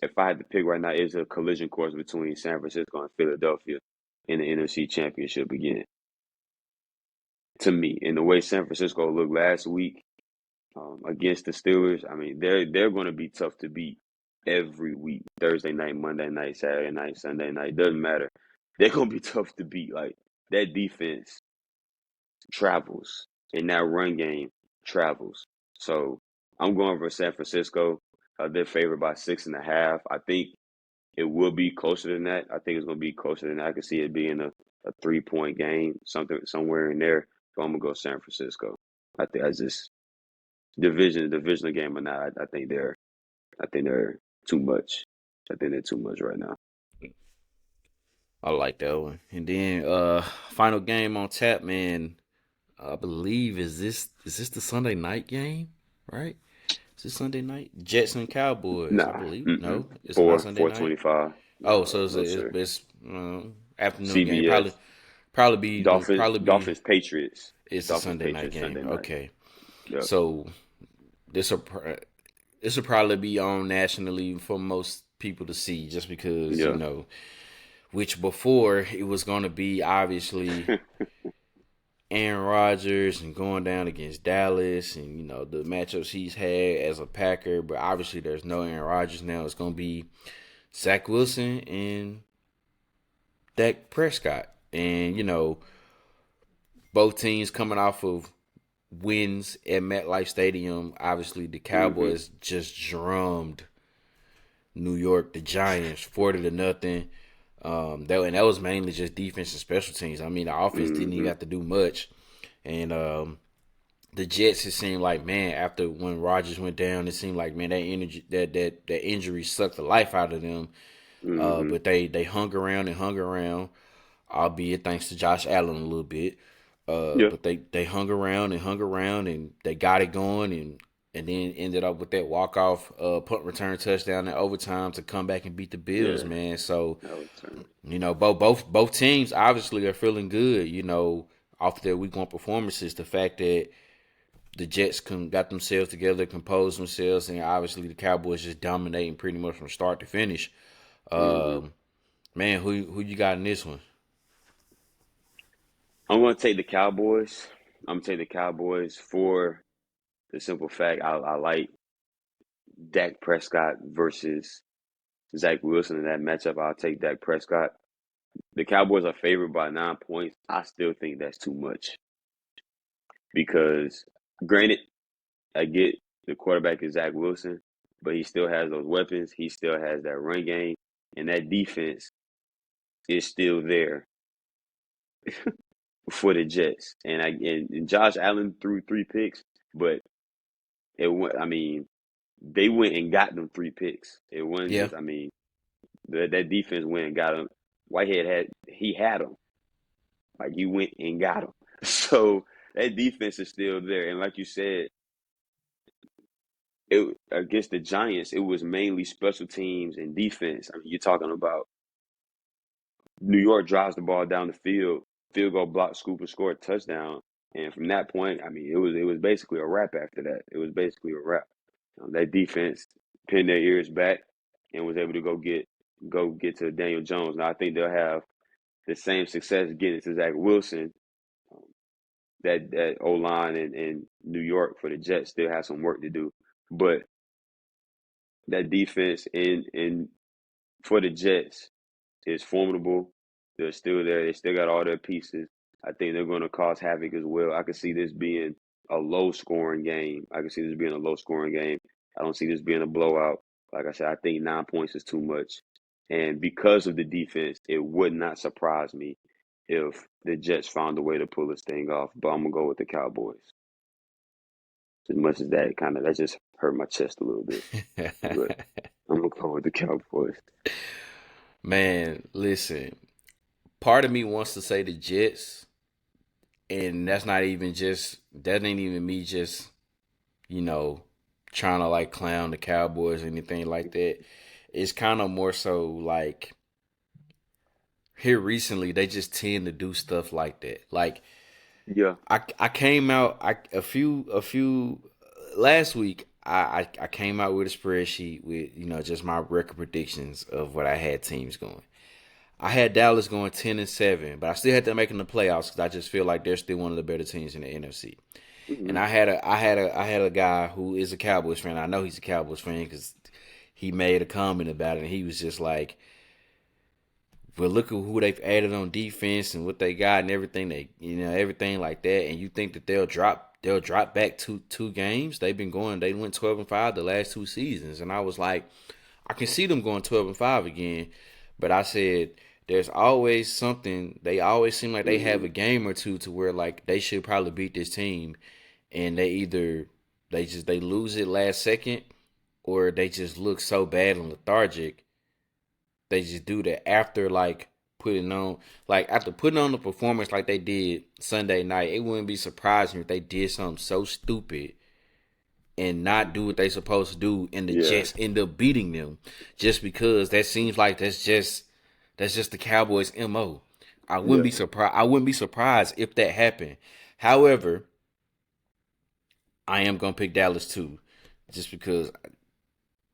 if I had to pick right now, it's a collision course between San Francisco and Philadelphia in the NFC Championship again. To me, in the way San Francisco looked last week against the Steelers, I mean they're going to be tough to beat every week. Thursday night, Monday night, Saturday night, Sunday night, doesn't matter. They're going to be tough to beat. Like that defense travels and that run game travels. So I'm going for San Francisco. They're favored by 6.5. I think it will be closer than that. I think it's going to be closer than that. I can see it being a 3-point game, something somewhere in there. So I'm gonna go San Francisco. I think I just divisional game or not. I think they're too much. I think they're too much right now. I like that one. And then final game on tap, man. I believe is this the Sunday night game, right? Is this Sunday night? Jets and Cowboys, I Nah, believe. mm-mm. No, it's not Sunday night. 4:25. Oh, No, so no sir. it's afternoon game. CBS. Probably be Dolphins, Patriots. it's a Dolphins, Sunday night Patriots game. Sunday night. Okay, Yep. so this will this will probably be on nationally for most people to see, just because Yeah. which before it was going to be obviously Aaron Rodgers and going down against Dallas and, the matchups he's had as a Packer. But obviously, there's no Aaron Rodgers now. It's going to be Zach Wilson and Dak Prescott. And, both teams coming off of wins at MetLife Stadium. Obviously, the hmm Cowboys just drummed New York, the Giants, 40-0. That was mainly just defense and special teams. I mean, the offense didn't even hmm have to do much. And the Jets, it seemed like, man, after when Rodgers went down, it seemed like, man, that energy, that injury sucked the life out of them. hmm But they hung around and hung around, albeit thanks to Josh Allen a little bit. Yeah, But they hung around and they got it going and then ended up with that walk off punt return touchdown in overtime to come back and beat the Bills, yeah. man. So That was turn. both teams obviously are feeling good. Off their week one performances, the fact that the Jets got themselves together, composed themselves, and obviously the Cowboys just dominating pretty much from start to finish. hmm Um, Man, who you got in this one? I'm gonna take the Cowboys. I'm gonna take the Cowboys for the simple fact I like Dak Prescott versus Zach Wilson in that matchup. I'll take Dak Prescott. The Cowboys are favored by 9 points. I still think that's too much because, granted, I get the quarterback is Zach Wilson, but he still has those weapons. He still has that run game, and that defense is still there for the Jets. And Josh Allen threw 3 picks, but it went. I mean, they went and got them 3 picks. It wasn't Yeah, just. I mean, that defense went and got him. Whitehead had him. Like he went and got him. So that defense is still there. And like you said, it against the Giants, it was mainly special teams and defense. I mean, you're talking about New York drives the ball down the field goal block, scoop, and score a touchdown. And from that point, I mean, it was basically a wrap after that. It was basically a wrap. That defense pinned their ears back and was able to go get to Daniel Jones. Now I think they'll have the same success getting to Zach Wilson. Um, that O line in New York for the Jets still has some work to do, but that defense in for the Jets is formidable. They're still there. They still got all their pieces. I think they're going to cause havoc as well. I could see this being a low scoring game. I could see this being a low scoring game. I don't see this being a blowout. Like I said, I think 9 points is too much. And because of the defense, it would not surprise me if the Jets found a way to pull this thing off. But I'm gonna go with the Cowboys. As much as that just hurt my chest a little bit. But I'm gonna go with the Cowboys. man. Listen, part of me wants to say the Jets, and that ain't even me just you know trying to like clown the Cowboys or anything like that. It's kind of more so like here recently they just tend to do stuff like that. Like Yeah. I came out a few last week. I came out with a spreadsheet with just my record predictions of what I had teams going. I had Dallas going 10-7, but I still had to make them the playoffs because I just feel like they're still one of the better teams in the NFC. And hmm I had a guy who is a Cowboys fan. I know he's a Cowboys fan because he made a comment about it, and he was just like, "Well, look at who they've added on defense and what they got and everything everything like that." And you think that they'll drop back two games? They went 12-5 the last two seasons, and I was like, I can see them going 12-5 again. But I said there's always something. They always seem like they have hmm a game or two to where like they should probably beat this team, and they lose it last second, or they just look so bad and lethargic. They just do that after putting on the performance like they did Sunday night. It wouldn't be surprising if they did something so stupid and not do what they supposed to do, and the Yeah. Jets end up beating them, just because that seems like that's just the Cowboys' mo. I wouldn't Yeah. be surprised. I wouldn't be surprised if that happened. However, I am gonna pick Dallas too, just because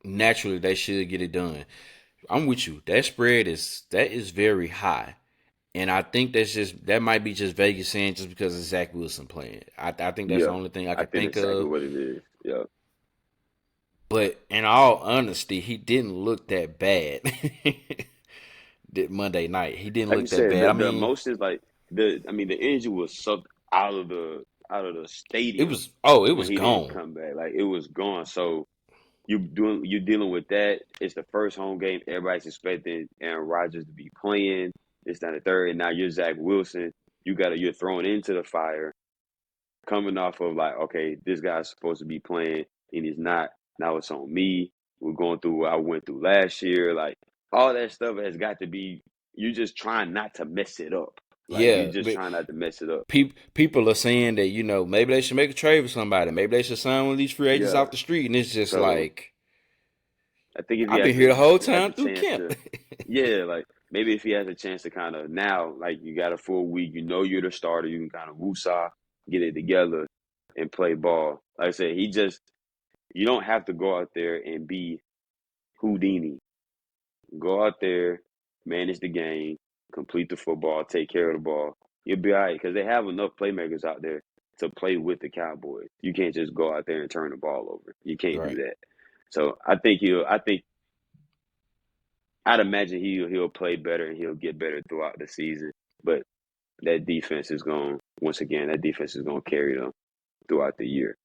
naturally they should get it done. I'm with you. That is very high. And I think that might be just Vegas saying just because of Zach Wilson playing. I think that's the Yeah, only thing I I could think think that's exactly of. what it is. Yeah, But in all honesty, he didn't look that bad. That Monday night, he didn't like you look that said, bad. I the mean, emotions, like the energy was sucked out of the stadium it when was he didn't gone. come back. Like it was gone. So you're dealing with that. It's the first home game. Everybody's expecting Aaron Rodgers to be playing. It's not the third, and now you're Zach Wilson. You're thrown into the fire, coming off of like, okay, this guy's supposed to be playing and he's not. Now it's on me. We're going through what I went through last year. Like all that stuff has got to be. You just trying not to mess it up. Like you Yeah, just but trying not to mess it up. people are saying that maybe they should make a trade for somebody. Maybe they should sign one of these free agents Yeah. off the street. And it's just So like I think if he I've been here the whole has time the through chance camp. to, yeah, like maybe if he has a chance to kind of now, like you got a full week, you know you're the starter, you can kind of woosah, get it together, and play ball. Like I said, you don't have to go out there and be Houdini. Go out there, manage the game, complete the football, take care of the ball. You'll be all right because they have enough playmakers out there to play with the Cowboys. You can't just go out there and turn the ball over. You can't do Right. that. So I think I'd imagine he'll play better and he'll get better throughout the season. But that defense is going to carry them throughout the year.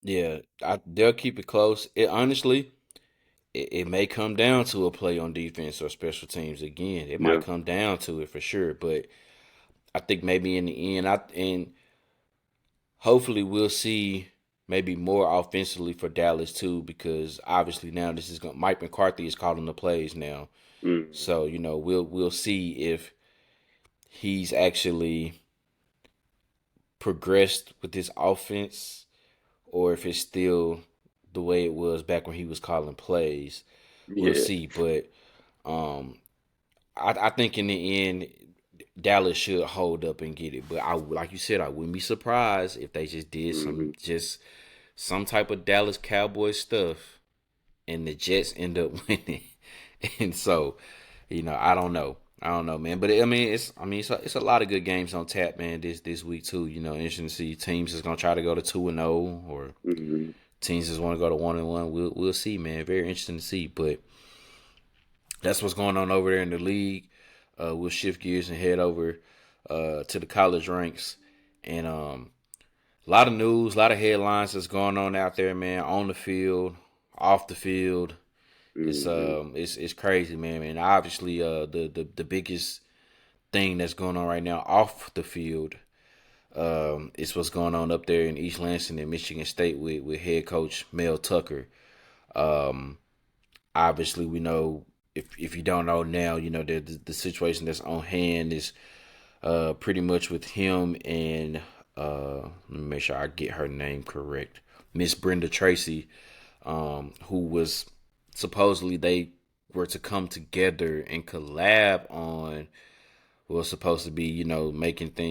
Yeah, they'll keep it close. It honestly, it may come down to a play on defense or special teams again. It might Yeah. come down to it for sure. But I think maybe in the end, and hopefully we'll see maybe more offensively for Dallas too, because obviously now Mike McCarthy is calling the plays now. Mm. So we'll see if he's actually progressed with this offense or if it's still the way it was back when he was calling plays. We'll Yeah. see, but um, I think in the end Dallas should hold up and get it. But like you said, I wouldn't be surprised if they just did Hmm. some type of Dallas Cowboys stuff and the Jets end up winning. And so, I don't know. I don't know, man. But it's a lot of good games on tap, man. This week too. Interesting to see teams is gonna try to go to 2-0, or Hmm. teams just want to go to 1-1. We'll see, man. Very interesting to see. But that's what's going on over there in the league. We'll shift gears and head over to the college ranks, and a lot of news, a lot of headlines that's going on out there, man. On the field, off the field. It's Hmm. it's crazy, man. And obviously, the biggest thing that's going on right now off the field, is what's going on up there in East Lansing and Michigan State with head coach Mel Tucker. Um, Obviously, we know, if you don't know now, the situation that's on hand is pretty much with him and let me make sure I get her name correct, Miss Brenda Tracy, who was supposedly they were to come together and collab on what was supposed to be,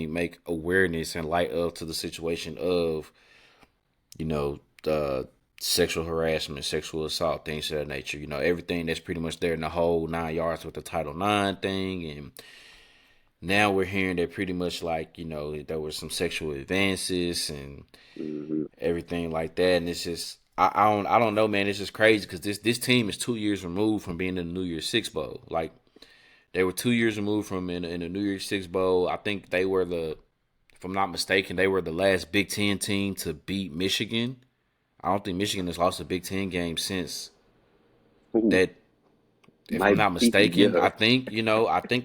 make awareness and light up to the situation of, the sexual harassment, sexual assault, things of that nature. Everything that's pretty much there in the whole 9 yards with the Title IX thing. And now we're hearing that pretty much like, there were some sexual advances and Hmm. everything like that. And it's just, I don't know, man. It's just crazy because this team is 2 years removed from being in the New Year's Six Bowl. Like, they were 2 years removed from in the New Year's Six Bowl. I think they were if I'm not mistaken, they were the last Big Ten team to beat Michigan. I don't think Michigan has lost a Big Ten game since Ooh, that. If I'm might not be. mistaken, Yeah. I think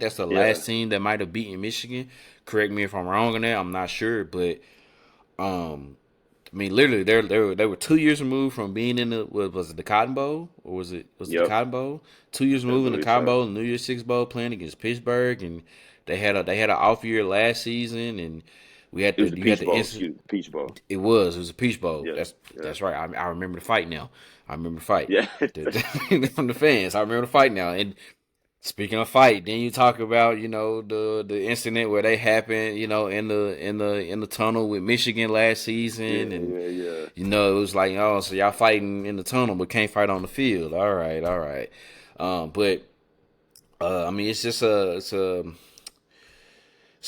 that's the Yeah. last team that might have beaten Michigan. Correct me if I'm wrong on that. I'm not sure, but um, literally, they were 2 years removed from being in was it the Cotton Bowl, or was it the Yep. Cotton Bowl? 2 years I removed in the believe Cotton so. Bowl and New Year's Six Bowl playing against Pittsburgh, and they had an off year last season, and we had It was the the you had Peach the Bowl. incident. Excuse me, Peach Bowl. It was a Peach Bowl. Yeah. That's Yeah. that's right. I remember the fight now. I rember the fight Yeah. from the fans. I remember the fight now, and Speaking of fight, then you talk about the incident where they happened, in the tunnel with Michigan last season, Yeah, and yeah, yeah. it was like, oh, so y'all fighting in the tunnel but can't fight on the field. All right, all right. But I mean, it's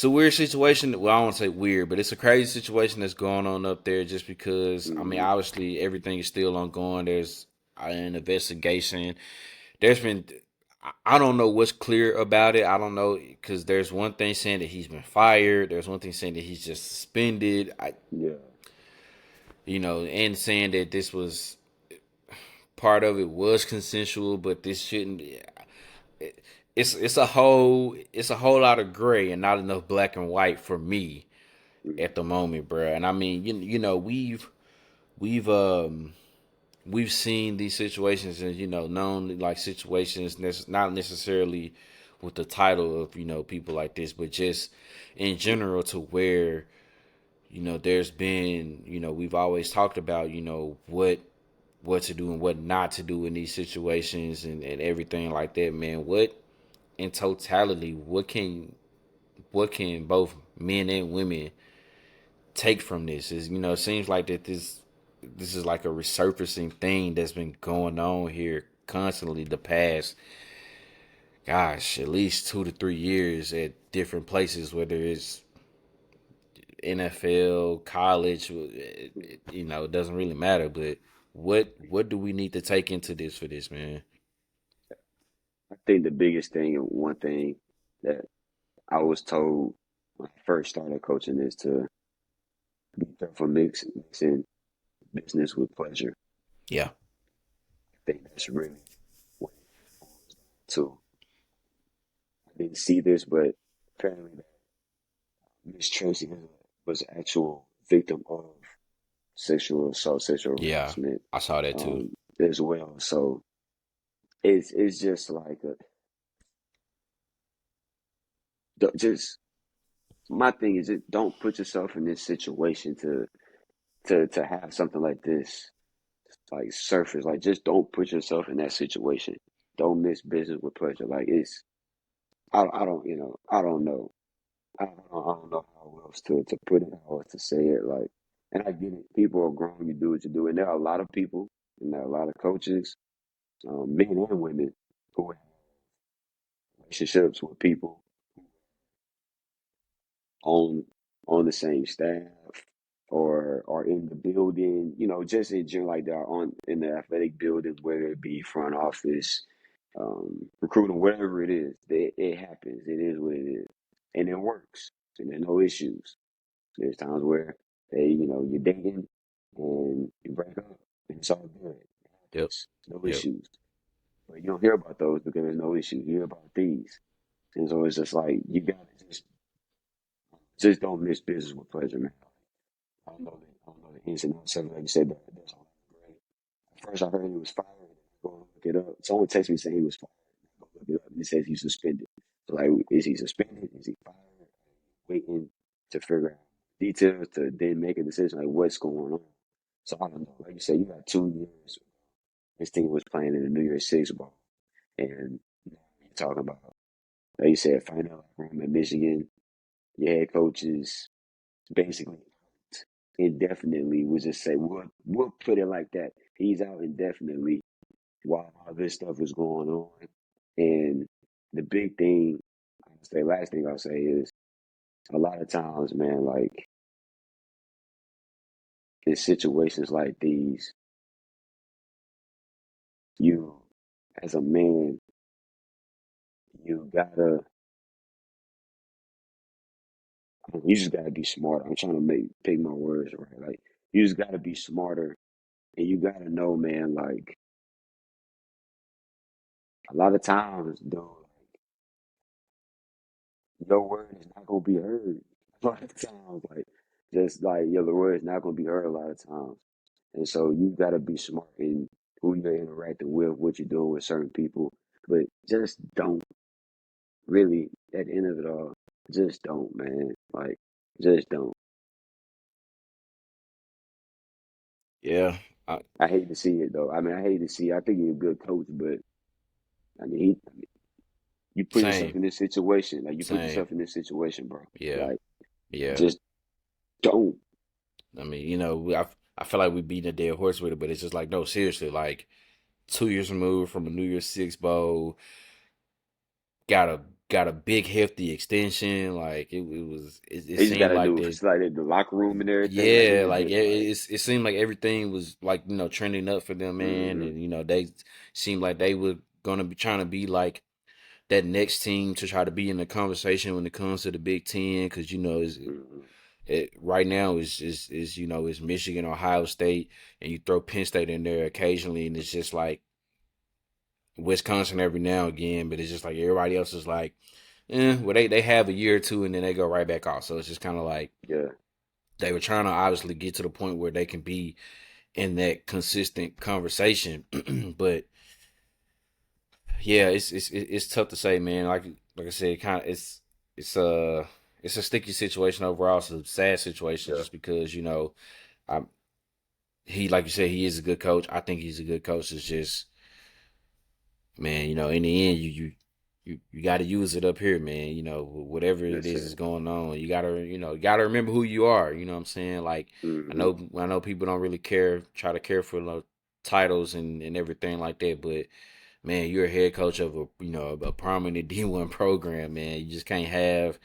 a weird situation. Well, I don't want to say weird, but it's a crazy situation that's going on up there. Just because, I mean, Hmm. obviously everything is still ongoing. There's an investigation. There's been, I don't know what's clear about it. I don't know because there's one thing saying that he's been fired. There's one thing saying that he's just suspended. Yeah. And saying that this was part of it was consensual, but this shouldn't. It's a whole lot of gray and not enough black and white for me at the Hmm. moment, bro. And I mean, we've we've seen these situations and known like situations not necessarily with the title of people like this, but just in general to where there's been we've always talked about what to do and what not to do in these situations and everything like that, man. What in totality, what can both men and women take from this? Is it seems like that this is like a resurfacing thing that's been going on here constantly the past, gosh, at least 2 to 3 years at different places, whether it's NFL, college, it doesn't really matter. But what do we need to take into this for this, man? I think the biggest thing and one thing that I was told when I first started coaching is to be careful mixing business with pleasure. Yeah. I think that's really what it boils down to. I didn't see this, but apparently that Miss Tracy was an actual victim of sexual assault, sexual Yeah, harassment I saw that too. um, as well. So it's just like just my thing is it don't put yourself in this situation to have something like this like surface. Like just don't put yourself in that situation. Don't mix business with pleasure. Like it's I don't I don't know. I don't know how else to put it, how else to say it. Like, and I get it. People are grown. You do what you do, and there are a lot of people, and there are a lot of coaches, men and women, who have relationships with people on on the same staff or in the building. You know, just in general, like they're on in the athletic building, whether it be front office, recruiting, whatever it is. It happens. It is what it is, and it works, and there's no issues. There's times where you're dating and you break up and it's all good. It Yep. happens. No Yep. issues. But you don't hear about those because there's no issues. You hear about these. And so it's just like you gotta just don't miss business with pleasure, man. I don't know the ins and outs of it. Like you said, there's a lot of gray. At first I heard he was fired. I go look it up. Someone texted me saying he was fired. I go look it up and it says he's suspended. So like is he suspended? Is he fired? Waiting to figure out details to then make a decision like what's going on. So I don't know. Like you said, you got 2 years. This team was playing in the New Year's Six ball, and now you're talking about, like you said, finding out room in Michigan. Your head coach is basically out indefinitely. We'll just say we'll put it like that. He's out indefinitely while all this stuff is going on. And the big thing, I'll say, last thing I'll say is a lot of times, man, like in situations like these, you as a man, you gotta you just gotta be smart. I'm trying to pick my words right. Like you just gotta be smarter and you gotta know, man, like a lot of times, though, your word is not gonna be heard. A lot of times, like just like your word is not gonna be heard a lot of times. And so you gotta be smart in who you're interacting with, what you're doing with certain people. But just don't really at the end of it all, just don't, man. Like just don't. Yeah. I, I hate to see it though. I mean, I hate to see. I think he's a good coach, but I mean, You put yourself Same, in this situation. Like you put same. yourself in this situation, bro. Yeah, Like yeah. just don't. I mean, I feel like we beating a dead horse with it, but it's just like, no, seriously, like 2 years removed from a New Year's Six bowl, got a got a big hefty extension. Like it They just seemed gotta like do that. facilitate the locker room and everything. Like they Yeah, just like did like it seemed like everything was like trending up for them, man, hmm and they seemed like they were gonna be trying to be like that next team to try to be in the conversation when it comes to the Big Ten, because hmm right now is is Michigan, Ohio State, and you throw Penn State in there occasionally, and it's just like Wisconsin every now and again, but it's just like everybody else is like, well they have a year or two and then they go right back off. So it's just kind of like yeah. they were trying to obviously get to the point where they can be in that consistent conversation, but yeah, it's tough to say, man. Like I said, kind of it's a it's a sticky situation overall. It's a sad situation Yeah. just because I he like you said he is a good coach. I think he's a good coach. It's just man, in the end, you got to use it up here, man. Whatever it Yes, is sir. going on, you gotta remember who you are. You know what I'm saying? Like hmm I know people don't really try to care for the titles and everything like that, but man, you're a head coach of a prominent D1 program, man. You just can't have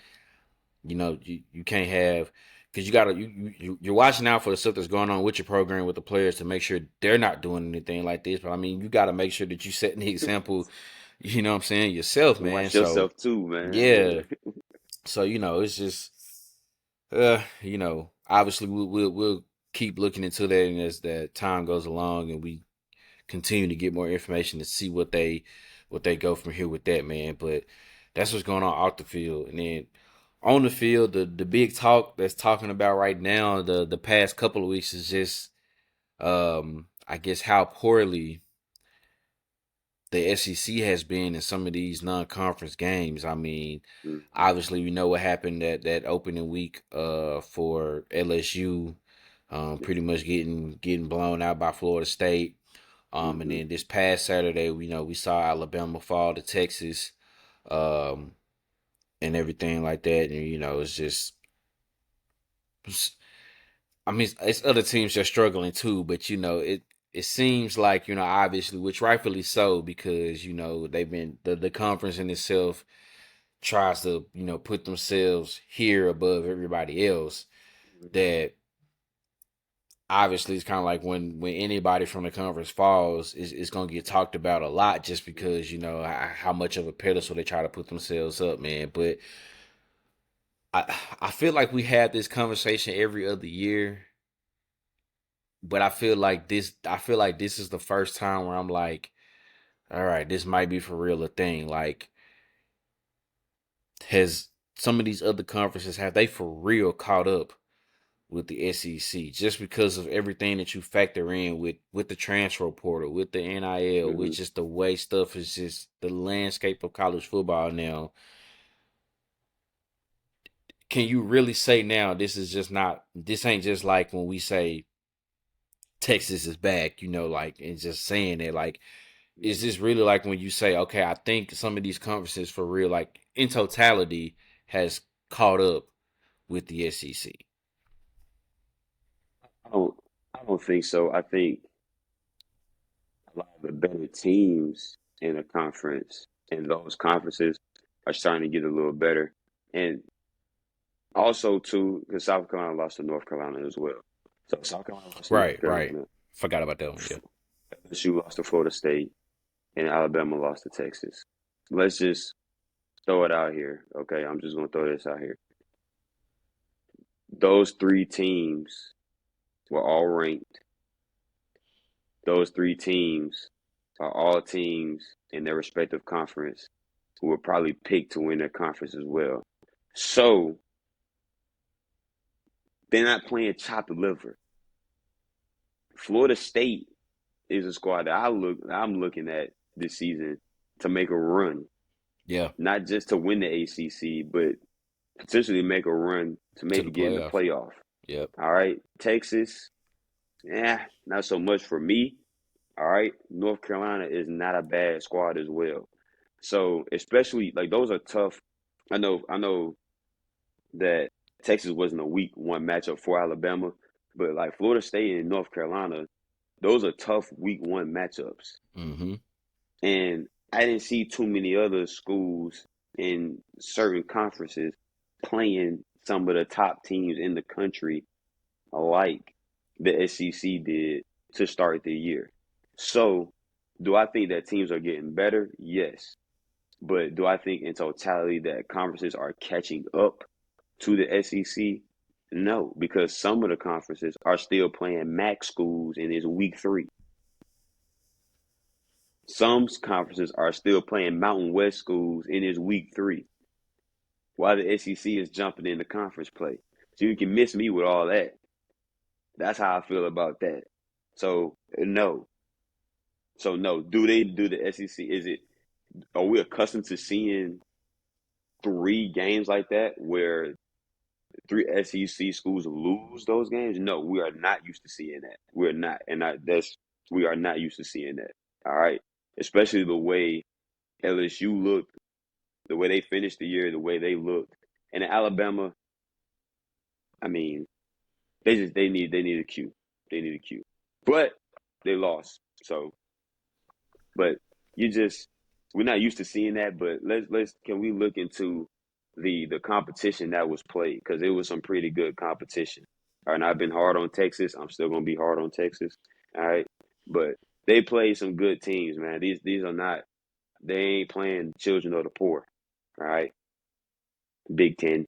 you can't have because you're watching out for the stuff that's going on with your program with the players to make sure they're not doing anything like this. But I mean, you got to make sure that you setting the example. You know what I'm saying yourself, And man. watch So yourself too, man. yeah, Yeah. so it's just obviously we'll keep looking into that, and as that time goes along, and we continue to get more information to see what they go from here with that, man. But that's what's going on off the field, and then on the field, the big talk that's talking about right now, the past couple of weeks is just I guess how poorly the SEC has been in some of these non-conference games. I mean, hmm obviously we know what happened that opening week for LSU, pretty much getting blown out by Florida State. And hmm then this past Saturday, we saw Alabama fall to Texas, um, and everything like that. And it's just, I mean, it's other teams that are struggling too. But it seems like obviously, which rightfully so, because they've been the conference in itself tries to put themselves here above everybody else. That obviously it's kind of like when anybody from the conference falls, it's going to get talked about a lot just because how much of a pedestal they try to put themselves up, man. But I feel like we have this conversation every other year, but I feel like this is the first time where I'm like, all right, this might be for real a thing. Like, has some of these other conferences, have they for real caught up with the SEC just because of everything that you factor in with the transfer portal, with the NIL, with hmm just the way stuff is, just the landscape of college football now. Can you really say now this ain't just like when we say Texas is back, like, and just saying it, like, is this really like when you say, okay, I think some of these conferences for real, like in totality, has caught up with the SEC? I don't. I don't think so. I think a lot of the better teams in the conference in those conferences are starting to get a little better, and also too because South Carolina lost to North Carolina as well. So South Carolina lost to North Right, right. Carolina. Forgot about that one. Yeah. LSU lost to Florida State, and Alabama lost to Texas. Let's just throw it out here, okay? I'm just gonna throw this out here. Those three teams were all ranked. Those three teams are all teams in their respective conference who were probably picked to win their conference as well. So they're not playing chopped liver. Florida State is a squad that I'm looking at this season to make a run, Yeah. not just to win the ACC, but potentially make a run to To the maybe get in the playoff. playoff. Yep. All right, Texas, not so much for me. All right, North Carolina is not a bad squad as well. So especially like those are tough. I know that Texas wasn't a week one matchup for Alabama, but like Florida State and North Carolina, those are tough week one matchups. Mm-hmm. And I didn't see too many other schools in certain conferences playing some of the top teams in the country like the SEC did to start the year. So, do I think that teams are getting better? Yes. But do I think in totality that conferences are catching up to the SEC? No, because some of the conferences are still playing MAC schools and it's week three. Some conferences are still playing Mountain West schools and it's week three, while the SEC is jumping into conference play. So you can miss me with all that. That's how I feel about that. So no. So no. Do they do the SEC? Is it are we accustomed to seeing three games like that where three SEC schools lose those games? No, we are not used to seeing that. We're not, and that's we are not used to seeing that. All right, especially the way LSU looked, the way they finished the year, the way they looked, and Alabama. I mean, they need a cue. They need a cue, but they lost. So, but you just we're not used to seeing that. But let's can we look into the competition that was played because it was some pretty good competition. All right, and I've been hard on Texas. I'm still gonna be hard on Texas. All right, but they played some good teams, man. These are not they ain't playing children of the poor. All right, Big Ten.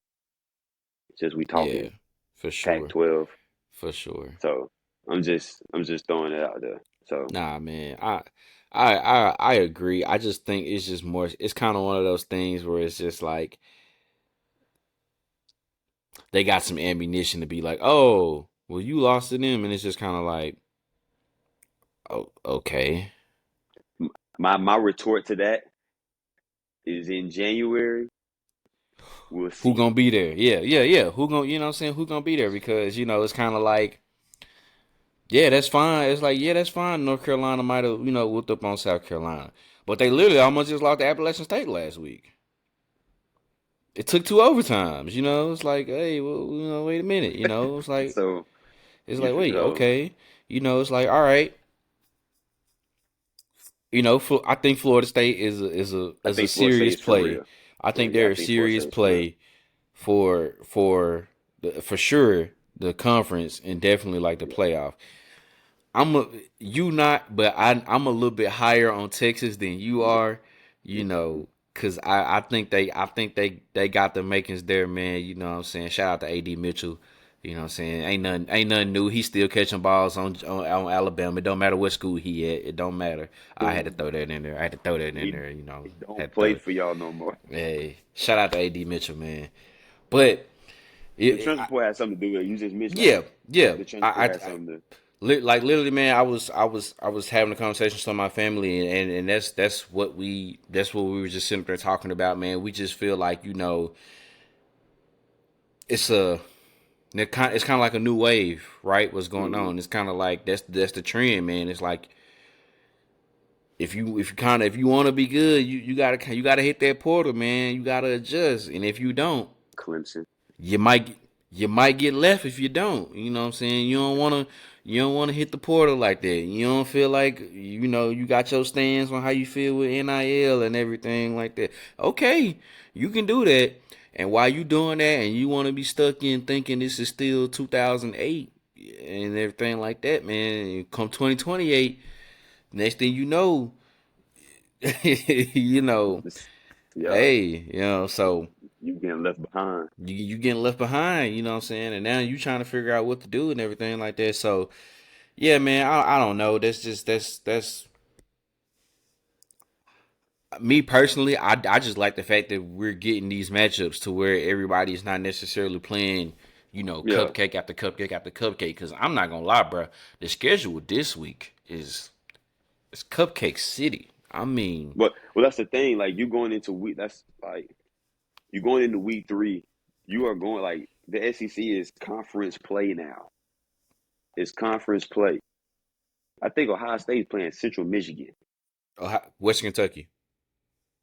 Just we Yeah, talking for sure, Pac-12. for sure. So I'm just throwing it out there. So Nah, man, I agree. I just think it's just more. It's kind of one of those things where it's just like they got some ammunition to be like, oh, well, you lost to them, and it's just kind of like, oh, okay, my retort to that is in January. We'll who see. gonna be there? Yeah, yeah, yeah. Who gonna, you know what I'm saying? Who gonna be there? Because, it's kind of like, yeah, that's fine. It's like, yeah, that's fine. North Carolina might have, whooped up on South Carolina. But they literally almost just lost to Appalachian State last week. It took two overtimes, It's like, hey, well, wait a minute, So it's you like, wait, so okay. It's like, all right. I think Florida State I is a think Florida State serious is for play. real. I Yeah, think yeah, I they're a think Florida serious State is for real. play for sure the conference and definitely like the Yeah. playoff. I'm a you not, but I'm a little bit higher on Texas than you are, because I think they got the makings there, man. You know what I'm saying? Shout out to AD Mitchell. You know what I'm saying? Ain't nothing new. He's still catching balls on Alabama. It don't matter what school he at. It don't matter. I had to throw that in there. I had to throw that in He there. he don't Had to throw play it. for y'all no more. Hey, shout out to AD Mitchell, man. But The it, transfer portal had something to do with it. You just missed like yeah, yeah. the transfer I, portal had I something to like literally, man. I was having a conversation with my family, and that's what we were just sitting there talking about, man. We just feel like it's a it's kind of like a new wave, right? What's going mm-hmm. on? It's kind of like that's the trend, man. It's like if you want to be good, you gotta hit that portal, man. You gotta adjust, and if you don't, Clemson. you might you might get left if you don't. You know what I'm saying? You don't wanna hit the portal like that. You don't feel like you got your stance on how you feel with NIL and everything like that. Okay, you can do that. And while you doing that and you want to be stuck in thinking this is still 2008 and everything like that, man, come 2028, next thing you know, you know, Yeah, hey, so you getting left behind. you getting left behind, you know what I'm saying? And now you trying to figure out what to do and everything like that. So yeah, man, I don't know. That's me personally. I just like the fact that we're getting these matchups to where everybody's not necessarily playing, Yeah. cupcake after cupcake after cupcake. Because I'm not gonna lie, bro, the schedule this week is Cupcake City. I mean, But well that's the thing. Like you going into week that's like you going into week three, you are going like the SEC is conference play now. It's conference play. I think Ohio State is playing Central Michigan. Western Kentucky.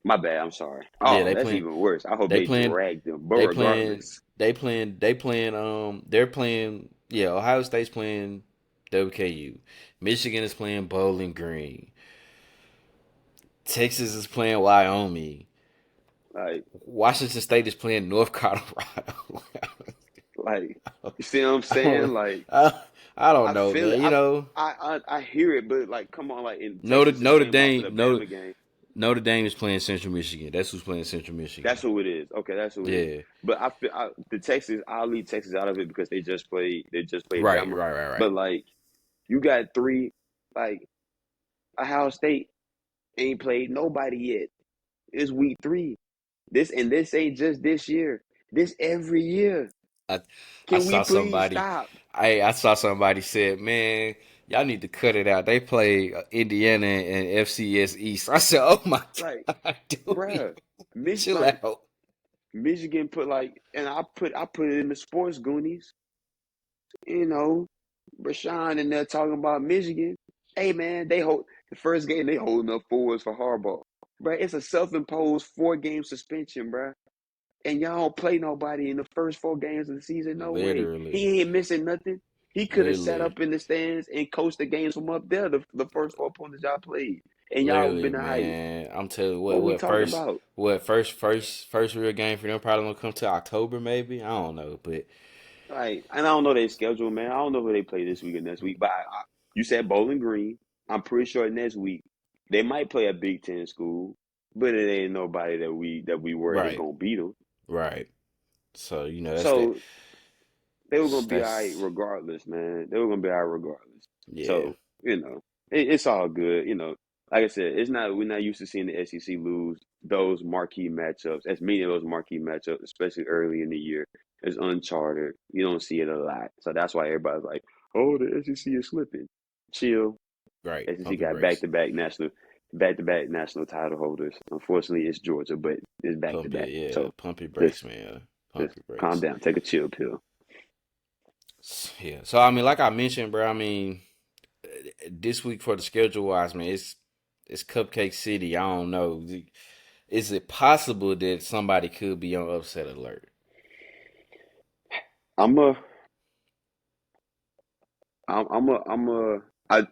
My bad. I'm sorry. Yeah, Oh, that's even worse. I hope they they playing drag them. But they playing regardless, they're playing Ohio State's playing WKU. Michigan is playing Bowling Green. Texas is playing Wyoming. like, Washington State is playing North Colorado. like, you see what I'm I don't, saying? Like, I, I don't I know, feel it. man. You know, I hear it, but like, come on, like, in Texas just Notre came off of the Dame, Bama game. Notre Dame is playing Central Michigan. That's who's playing Central Michigan. That's who it is. Okay, that's who it is. Yeah, But the Texas, I'll leave Texas out of it because they just played right, Bama. right, right, right. But like, you got three, like, Ohio State ain't played nobody yet. It's week 3. This ain't just this year. This every year. I I Can we saw please somebody. stop? I saw somebody said, "Man, y'all need to cut it out." They play Indiana and FCS East. I said, "Oh my Like, God, dude, bruh, chill like out." Michigan put like, and I put it in the sports goonies. You know, Rashawn and they're talking about Michigan. Hey man, they hold the first game they holding up forwards for Harbaugh. Bruh, it's a self-imposed 4-game suspension, bruh. And y'all don't play nobody in the first 4 games of the season. No way. Literally, He ain't missing nothing. He could have sat literally, up in the stands and coached the games from up there, the first 4 opponents y'all played. And y'all literally, been all right. man. I'm telling you, What we talking about? first real game for them probably gonna come to October, maybe. I don't know, but Like, and I don't know their schedule, man. I don't know who they play this week or next week. But you said Bowling Green. I'm pretty sure next week they might play a Big Ten school, but it ain't nobody that we worried they right, gonna beat them. right. So So they were gonna be all right that's regardless, man. They were gonna be all right regardless. yeah, So it's all good. Like I said, we're not used to seeing the SEC lose those marquee matchups, as many of those marquee matchups, especially early in the year. It's uncharted. You don't see it a lot, so that's why everybody's like, "Oh, the SEC is slipping." Chill. right. SEC Pump your got brakes. back to back national title holders. Unfortunately, it's Georgia, but it's back to back. So Pump your brakes, just man. Pump just your calm brakes. down. Take a chill pill. Yeah. So I mean, like I mentioned, bro. I mean, this week for the schedule wise, man, it's Cupcake City. I don't know. Is it possible that somebody could be on upset alert? I'm a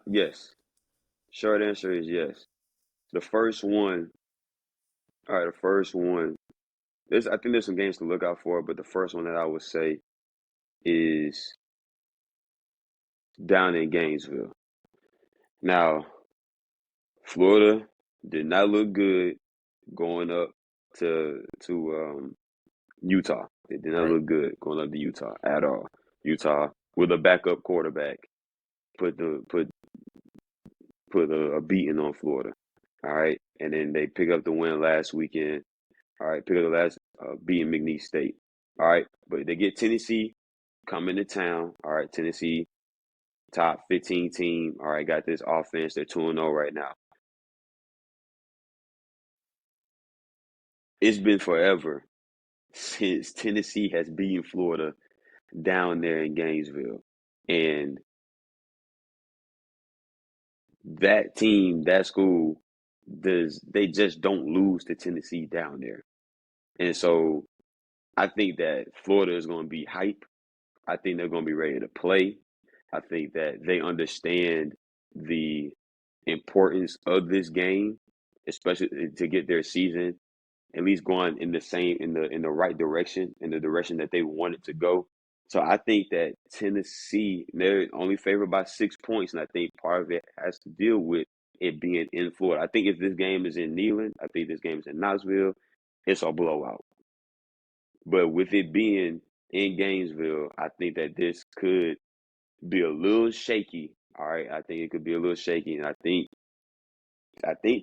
yes. Short answer is yes. The first one, all right, the first one. I think there's some games to look out for, but the first one that I would say is down in Gainesville. Now, Florida did not look good going up to Utah. It did not Right. look good going up to Utah at all. Utah with a backup quarterback put the put a beating on Florida. All right, and then they pick up the win last weekend. All right, pick up the last beating McNeese State. All right, but they get Tennessee coming to town. All right, Tennessee top 15 team. All right, got this offense. They're 2-0 right now. It's been forever since Tennessee has beaten Florida down there in Gainesville, and that team, that school, they just don't lose to Tennessee down there. And so I think that Florida is going to be hype. I think they're going to be ready to play. I think that they understand the importance of this game, especially to get their season at least going in the same in the right direction, in the direction that they wanted to go. So I think that Tennessee, they're only favored by 6 points, and I think part of it has to deal with it being in Florida. I think if this game is in Neyland, I think this game is in Knoxville, it's a blowout. But with it being in Gainesville, I think that this could be a little shaky. All right, I think it could be a little shaky, and I think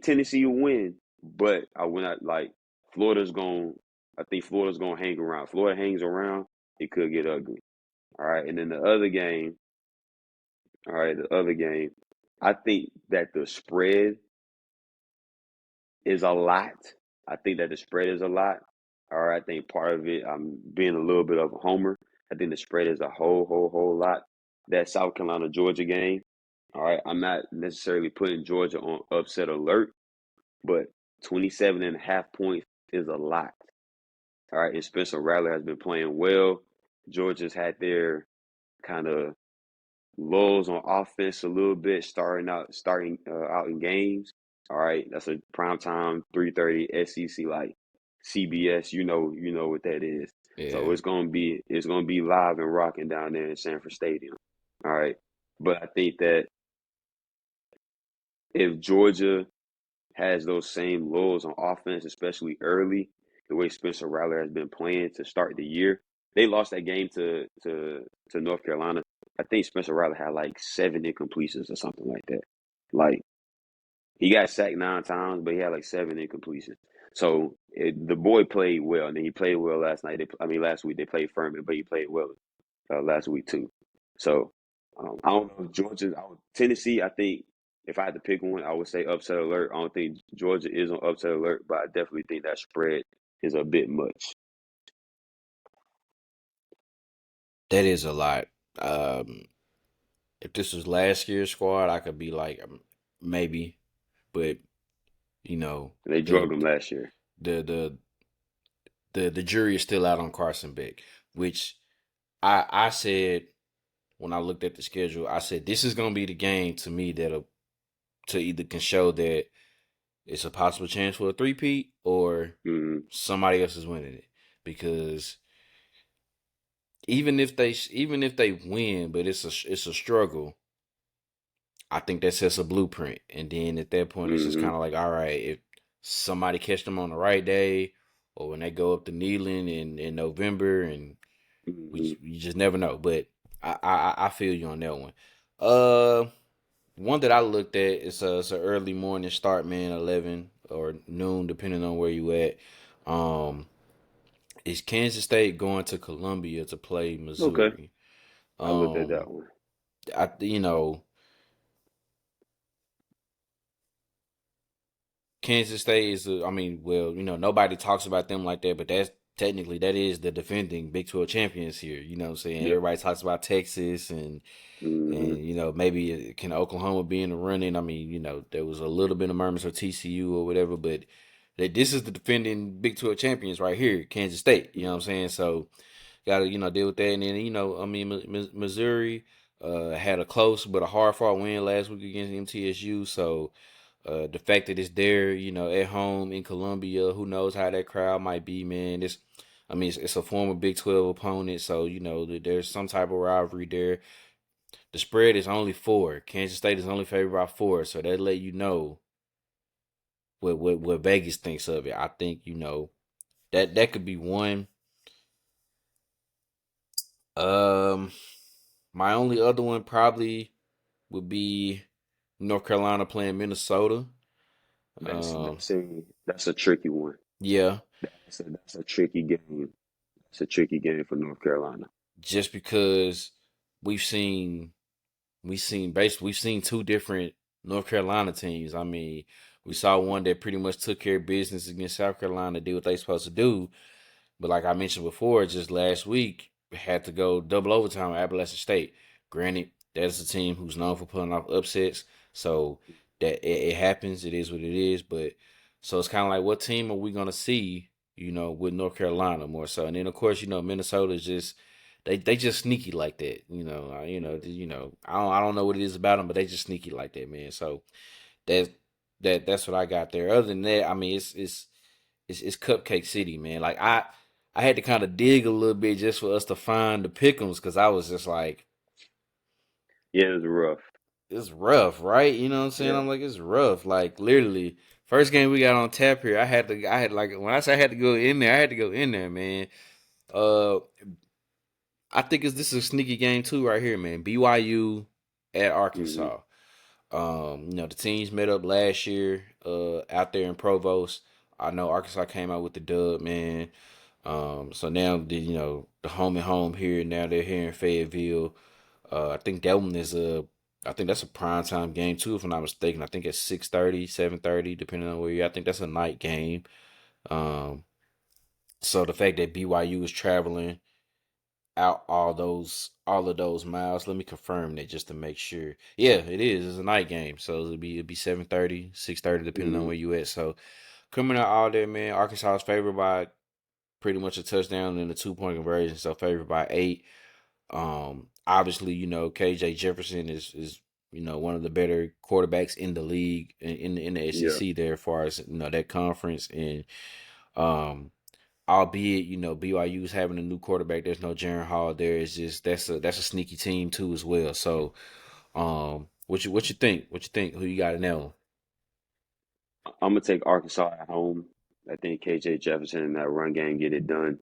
Tennessee will win, but I will not like Florida's going. I think Florida's going to hang around. Florida hangs around, it could get ugly. All right, and then the other game. All right, the other game. I think that the spread is a lot. I think that the spread is a lot. All right, I think part of it, I'm being a little bit of a homer. I think the spread is a whole lot. That South Carolina Georgia game. All right, I'm not necessarily putting Georgia on upset alert, but 27 and a half points is a lot. All right, and Spencer Rattler has been playing well. Georgia's had their kind of lulls on offense a little bit, starting out in games. All right, that's a prime time 3:30 SEC like CBS. You know what that is. So Yeah, it's gonna be live and rocking down there in Sanford Stadium. All right, but I think that if Georgia has those same lulls on offense, especially early, the way Spencer Rattler has been playing to start the year. They lost that game to North Carolina. I think Spencer Rattler had like 7 incompletions or something like that. Like he got sacked 9 times, but he had like 7 incompletions. So the boy played well, and then he played well last night. Last week they played Furman, but he played well last week too. So I don't know if Tennessee. I think if I had to pick one, I would say upset alert. I don't think Georgia is on upset alert, but I definitely think that spread is a bit much. that is a lot. Um, if this was last year's squad, I could be like maybe, but you know They the drug them last year. the the the jury is still out on Carson Beck, which I said when I looked at the schedule, I said this is gonna be the game to me that'll to either can show that it's a possible chance for a three-peat or Hmm. somebody else is winning it. Because even if they win, but it's a struggle, I think that sets a blueprint. And then at that point, it's just Hmm. kind of like, all right, if somebody catch them on the right day, or when they go up to Neyland in November, and Hmm. you just never know. But I feel you on that one. Uh, One that I looked at it's a early morning start, man, 11 or noon, depending on where you at. Um, is Kansas State going to Columbia to play Okay, Missouri? I looked at Um, that one. I you know Kansas State is, I mean, well, nobody talks about them like that, but that's technically that is the defending Big 12 champions here. You know what I'm saying? Yep. Everybody talks about Texas Hmm. and maybe can Oklahoma be in the running. I mean, there was a little bit of murmurs for TCU or whatever, but this is the defending Big 12 champions right here, Kansas State. You know what I'm saying? So got to deal with that, and then I mean Missouri had a close but a hard fought win last week against MTSU, so. The fact that it's there, at home in Columbia, who knows how that crowd might be, man. It's a former Big 12 opponent, so there's some type of rivalry there. The spread is only 4. Kansas State is only favored by 4, so that let you know what Vegas thinks of it. I think that could be one. Um, my only other one probably would be North Carolina playing Minnesota. That's Um, that's a that's a tricky one. yeah, That's a tricky game. It's a tricky game for North Carolina. just because we've seen we've seen two different North Carolina teams. I mean, we saw one that pretty much took care of business against South Carolina, did what they supposed to do. But like I mentioned before, just last week had to go double overtime at Appalachian State. Granted, that's a team who's known for pulling off upsets, so that it happens. It is what it is. But so it's kind of like, what team are we gonna see? With North Carolina more so, and then of course, Minnesota is just they just sneaky like that. I don't know what it is about them, but they just sneaky like that, man. So that's that's what I got there. Other than that, I mean, it's Cupcake City, man. Like I had to kind of dig a little bit just for us to find the pickums because I was just like, Yeah, it's rough. it's rough, right? You know what I'm saying? Yeah. I'm like, it's rough. Like literally, first game we got on tap here, I had like when I say I had to go in there, I had to go in there, man. Uh, I think this is a sneaky game too, right here, man. BYU at Hmm. Arkansas. The teams met up last year, out there in Provost. I know Arkansas came out with the dub, man. So now the home and home here. Now they're here in Fayetteville. I think that one is I think that's a prime time game too, if I'm not mistaken. I think it's 6:30, 7:30, depending on where you're. I think that's a night game. Um, so the fact that BYU is traveling out all of those miles. Let me confirm that just to make sure. Yeah, it is. It's a night game, so it'll be 7:30, 6:30, depending on Hmm. where you at. So Coming out all that, man, Arkansas is favored by pretty much a touchdown and a 2 point conversion, so favored by 8. Obviously, KJ Jefferson is one of the better quarterbacks in the league in the Yeah. SEC there, as far as that conference. And um, albeit BYU's having a new quarterback, there's no Jaren Hall there. It's just that's a sneaky team too as well. So, what you think? What you think? Who you got in that one? I'm gonna take Arkansas at home. I think KJ Jefferson and that run game get it done.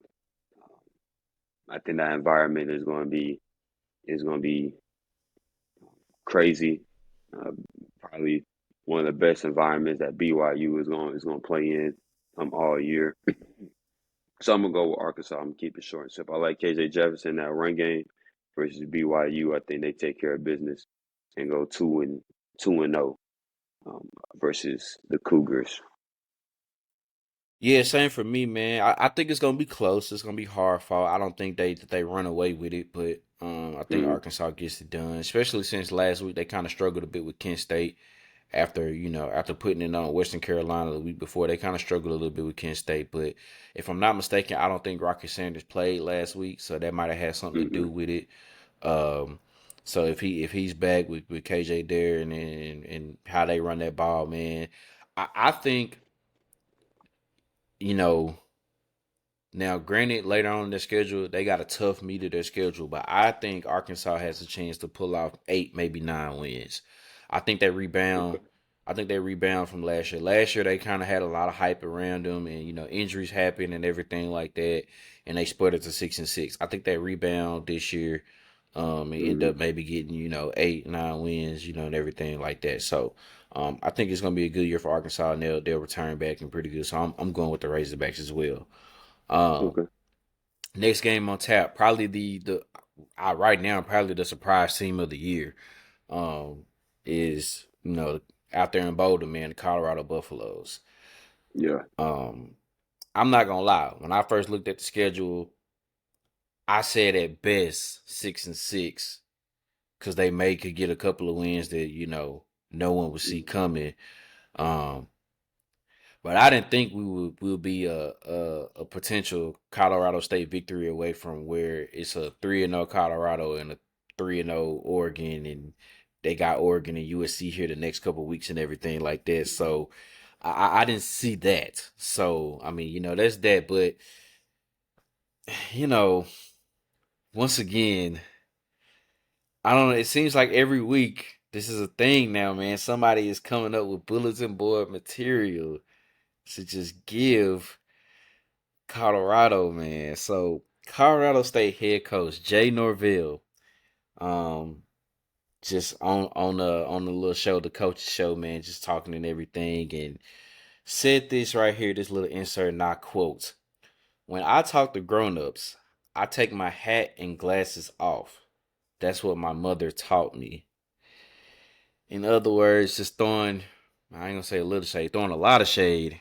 I think that environment is gonna be crazy. Uh, Probably one of the best environments that BYU is gonna play in all year. So I'm gonna go with Arkansas. I'm gonna keep it short and simple. I like KJ Jefferson that run game versus BYU. I think they take care of business and go 2-0 versus the Cougars. Yeah, same for me, man. I think it's gonna be close. It's gonna be hard fought. I don't think they run away with it, but I think Mm-hmm. Arkansas gets it done. Especially since last week they kind of struggled a bit with Kent State after putting it on Western Carolina the week before. They kind of struggled a little bit with Kent State, but if I'm not mistaken, I don't think Rocky Sanders played last week, so that might have had something to Mm-hmm. do with it. Um, so if he's back with KJ there and how they run that ball, man, I think you know. Now, granted, later on in their schedule, they got a tough meat of their schedule, but I think Arkansas has a chance to pull off 8, maybe 9 wins. I think they rebound. Okay. I think they rebound from last year. Last year, they kind of had a lot of hype around them, and injuries happened and everything like that, and they split it to 6-6. I think they rebound this year, and end Mm-hmm. up maybe getting 8, 9 wins, and everything like that. So, I think it's gonna be a good year for Arkansas, and they'll return back and pretty good. So I'm going with the Razorbacks as well. Um, Okay. Next game on tap, probably the right now probably the surprise team of the year. Is out there in Boulder, man, the Colorado Buffaloes. Yeah. Um, I'm not gonna lie. When I first looked at the schedule, I said at best 6-6 because they may could get a couple of wins that no one would see coming. Um, But I didn't think we will be a potential Colorado State victory away from where it's a 3-0 Colorado and a 3-0 Oregon, and they got Oregon and USC here the next couple of weeks and everything like that. So I didn't see that. So I mean, that's that. But you know, once again, I don't know. It seems like every week this is a thing now, man. Somebody is coming up with bulletin board material to just give Colorado, man. So Colorado State head coach Jay Norvell, um, just on the little show, the coach's show, man, just talking and everything, and said this right here, this little insert, and I quote: "When I talk to grown-ups, I take my hat and glasses off. That's what my mother taught me." In other words, just throwing, I ain't gonna say a little shade, throwing a lot of shade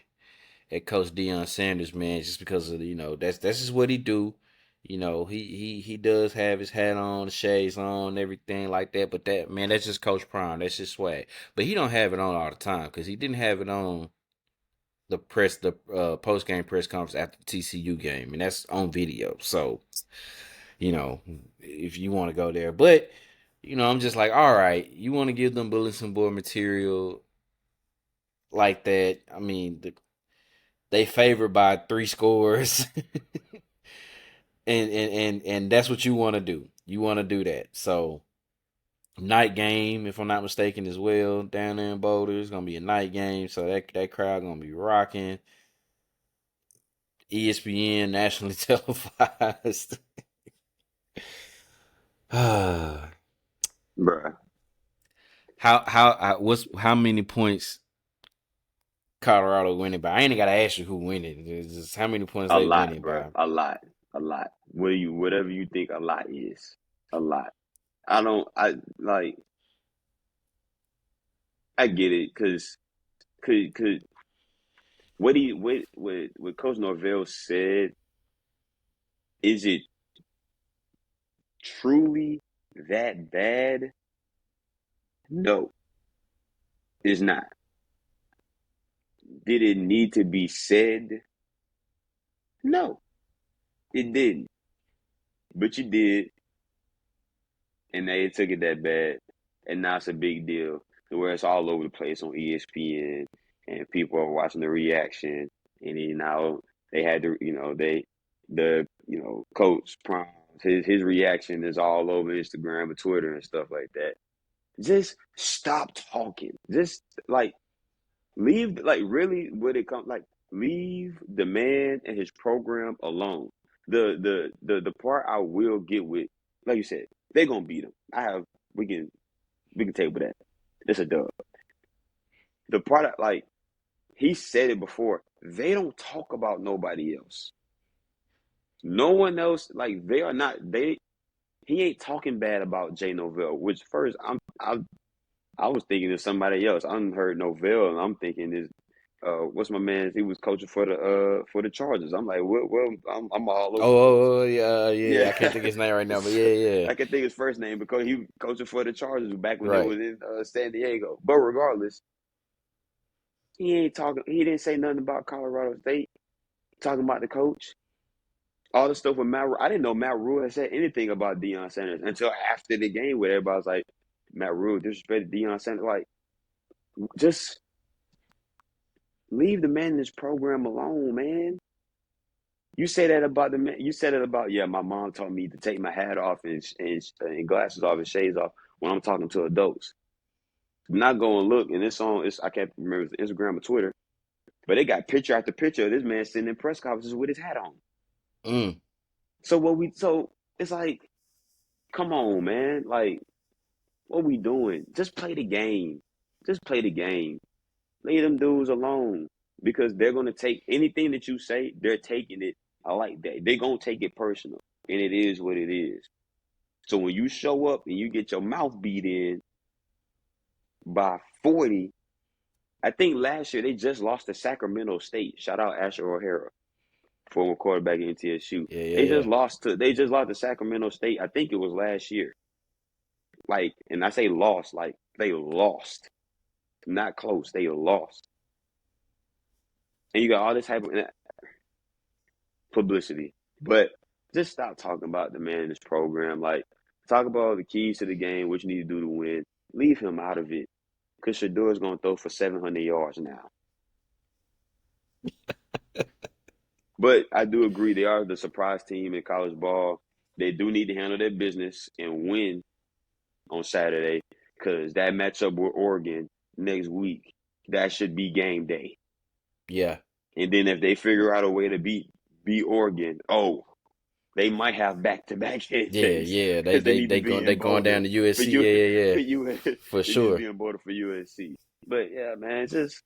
at Coach Deion Sanders, man, just because of that's just what he do. He does have his hat on, the shades on, everything like that. But that man, that's just Coach Prime. That's just swag. But he don't have it on all the time because he didn't have it on the post game press conference after the TCU game, and that's on video. So you know, if you want to go there, but I'm just like, all right, you want to give them bulletin board material like that? I mean, they favored by 3 scores. And that's what you want to do. You want to do that. So night game, if I'm not mistaken, as well down there in Boulder. It's gonna be a night game, so that crowd gonna be rocking. ESPN nationally televised. how Bruh. how many points Colorado winning by? I ain't gotta ask you who winning. It's just how many points A they lot, winning bruh. by. A lot. A lot. Whatever you think a lot is. A lot. I don't I like I get it because could what Coach Norvell said, is it truly that bad? No, it's not. Did it need to be said? No, it didn't. But you did, and they took it that bad, and now it's a big deal. Where it's all over the place on ESPN, and people are watching the reaction, and then now they had to, coach Prime, his reaction is all over Instagram and Twitter and stuff like that. Just stop talking. Just like leave, like really, what it comes like. Leave the man and his program alone. The part I will get with, like you said, they're gonna beat him. We can table that. It's a dub. The part like he said it before. They don't talk about nobody else. No one else. Like they are not. He ain't talking bad about Jay Novell. Which first I was thinking of somebody else. I heard Novell, and I'm thinking is what's my man? He was coaching for the Chargers. I'm like, I'm all over the place. Yeah. Yeah, I can't think of his name right now, but yeah. I can think his first name because he was coaching for the Chargers back when they Right. was in San Diego. But regardless, he ain't talking. He didn't say nothing about Colorado State. Talking about the coach, all the stuff with Matt. I didn't know Matt Rule had said anything about Deion Sanders until after the game, where everybody was like, Matt Rule disrespected Deion Sanders. Like, just leave the man in this program alone, man. You say that about the man. You said it about, yeah, my mom taught me to take my hat off and glasses off and shades off when I'm talking to adults. Not go and look, and I can't remember if it's Instagram or Twitter, but they got picture after picture of this man sitting in press conferences with his hat on. Mm. So it's like, come on, man. Like, what we doing? Just play the game. Just play the game. Leave them dudes alone because they're going to take anything that you say, they're taking it. I like that. They're going to take it personal, and it is what it is. So when you show up and you get your mouth beat in by 40, I think last year they just lost to Sacramento State. Shout out Asher O'Hara, former quarterback in TSU. Yeah. They just lost to Sacramento State. I think it was last year. Like, and I say lost, like they lost. Not close. They lost. And you got all this type of publicity. But just stop talking about the man in this program. Like, talk about the keys to the game, what you need to do to win. Leave him out of it. Because Shador's going to throw for 700 yards now. But I do agree they are the surprise team in college ball. They do need to handle their business and win on Saturday because that matchup with Oregon next week, that should be game day. Yeah. And then if they figure out a way to beat Oregon, they might have back-to-back game days Yeah. because they need to be They in going down Boulder to for USC. you Yeah. for you. For They need to be sure. in Boulder for USC. But yeah, man, just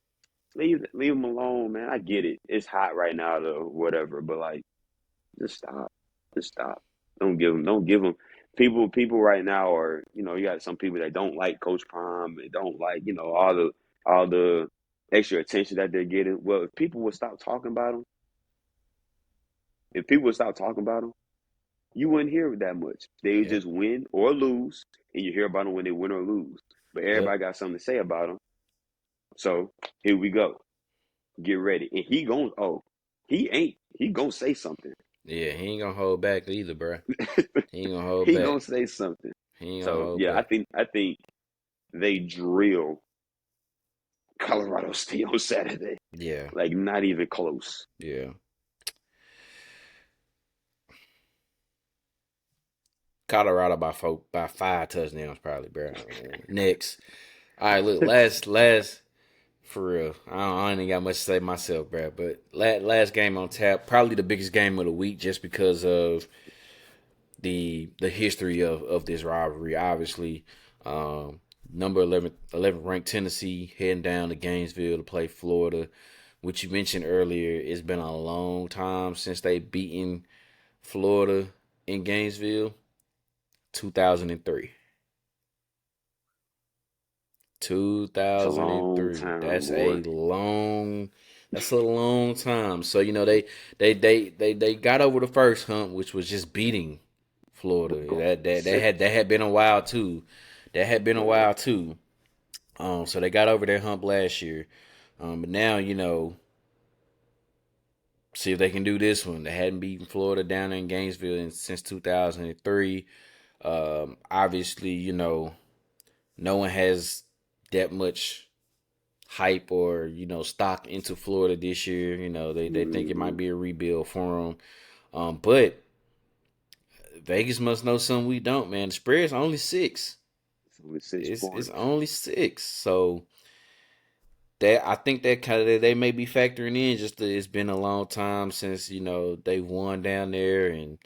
leave them alone, man. I get it. It's hot right now, though, whatever. But like, just stop. Just stop. Don't give them. People right now are, you got some people that don't like Coach Prime. They don't like, all the extra attention that they're getting. Well, if people would stop talking about them, if people would stop talking about them, you wouldn't hear that much. They would Yep. just win or lose, and you hear about them when they win or lose. But Yep. everybody got something to say about them. So here we go. Get ready. And he gonna say something. Yeah. He ain't gonna hold back either, bro. He ain't gonna hold He back. gonna say something. He ain't gonna So hold yeah, back. I think they drill Colorado State on Saturday. Yeah. Like not even close. Yeah. Colorado by 5 touchdowns probably, bro. Next. All right, look, last for real. I ain't got much to say myself, bro. But last game on tap, probably the biggest game of the week, just because of the history of this rivalry. Obviously, number 11 ranked Tennessee heading down to Gainesville to play Florida, which you mentioned earlier. It's been a long time since they beaten Florida in Gainesville. 2003. It's a long 2003. time, boy. That's a long time. So, they got over the first hump, which was just beating Florida. That had been a while too. That had been a Yeah. while too. So they got over their hump last year. But now, see if they can do this one. They hadn't beaten Florida down in Gainesville since 2003. Obviously, no one has that much hype or stock into Florida this year. They think it might Hmm. be a rebuild for them. But Vegas must know something we don't, man. The spread's only 6. So with six It's points. only 6. So that I think that kind of they may be factoring in just that it's been a long time since they won down there, and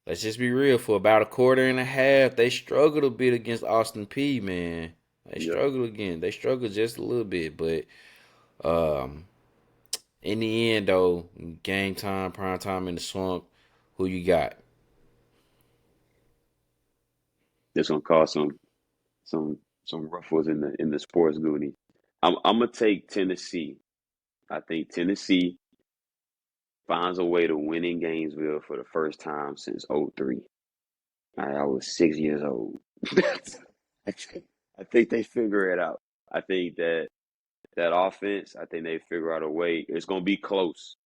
let's just be real, for about a quarter and a half they struggled a bit against Austin P, man. They Yep. struggled again. They struggled just a little bit, but um in the end though, game time, prime time in the swamp, who you got? That's gonna cause some some ruffles in the sports goonie. I'm gonna take Tennessee. I think Tennessee finds a way to win in Gainesville for the first time since '03. I was 6 years old. I think, I think they figure it out. I think that offense, I think they figure out a way. It's gonna be close.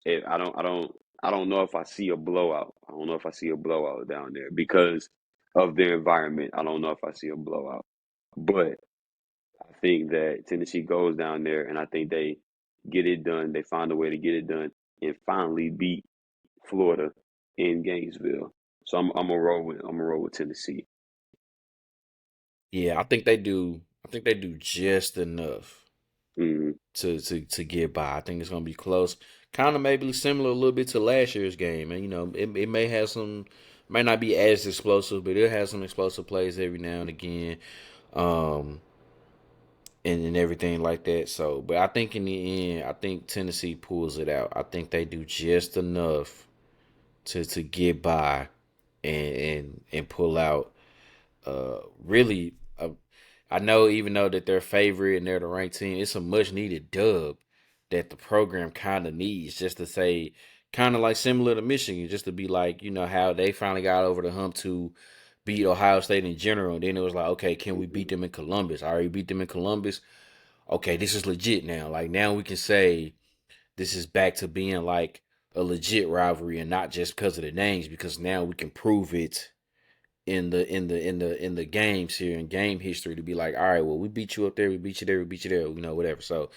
I don't know if I see a blowout. I don't know if I see a blowout down there because of their environment. I don't know if I see a blowout. But I think that Tennessee goes down there and I think they get it done. They find a way to get it done and finally beat Florida in Gainesville. So I'm gonna roll with Tennessee. Yeah, I think they do. I think they do just enough Mm, to get by. I think it's gonna be close. Kind of maybe similar a little bit to last year's game, and it may have some, may not be as explosive, but it has some explosive plays every now and again, um, and everything like that. So, but I think in the end, I think Tennessee pulls it out. I think they do just enough to get by and pull out. Really, I know even though that they're favorite and they're the ranked team, it's a much needed dub that the program kind of needs just to say, kind of like similar to Michigan, just to be like, how they finally got over the hump to beat Ohio State in general. And then it was like, okay, can we beat mhm. them in Columbus? I already beat them in Columbus. Okay, this is legit now. Like now we can say this is back to being like a legit rivalry and not just because of the names, because now we can prove it in the games here in game history to be like, all right, well, we beat you up there, we beat you there, we beat you there, whatever. So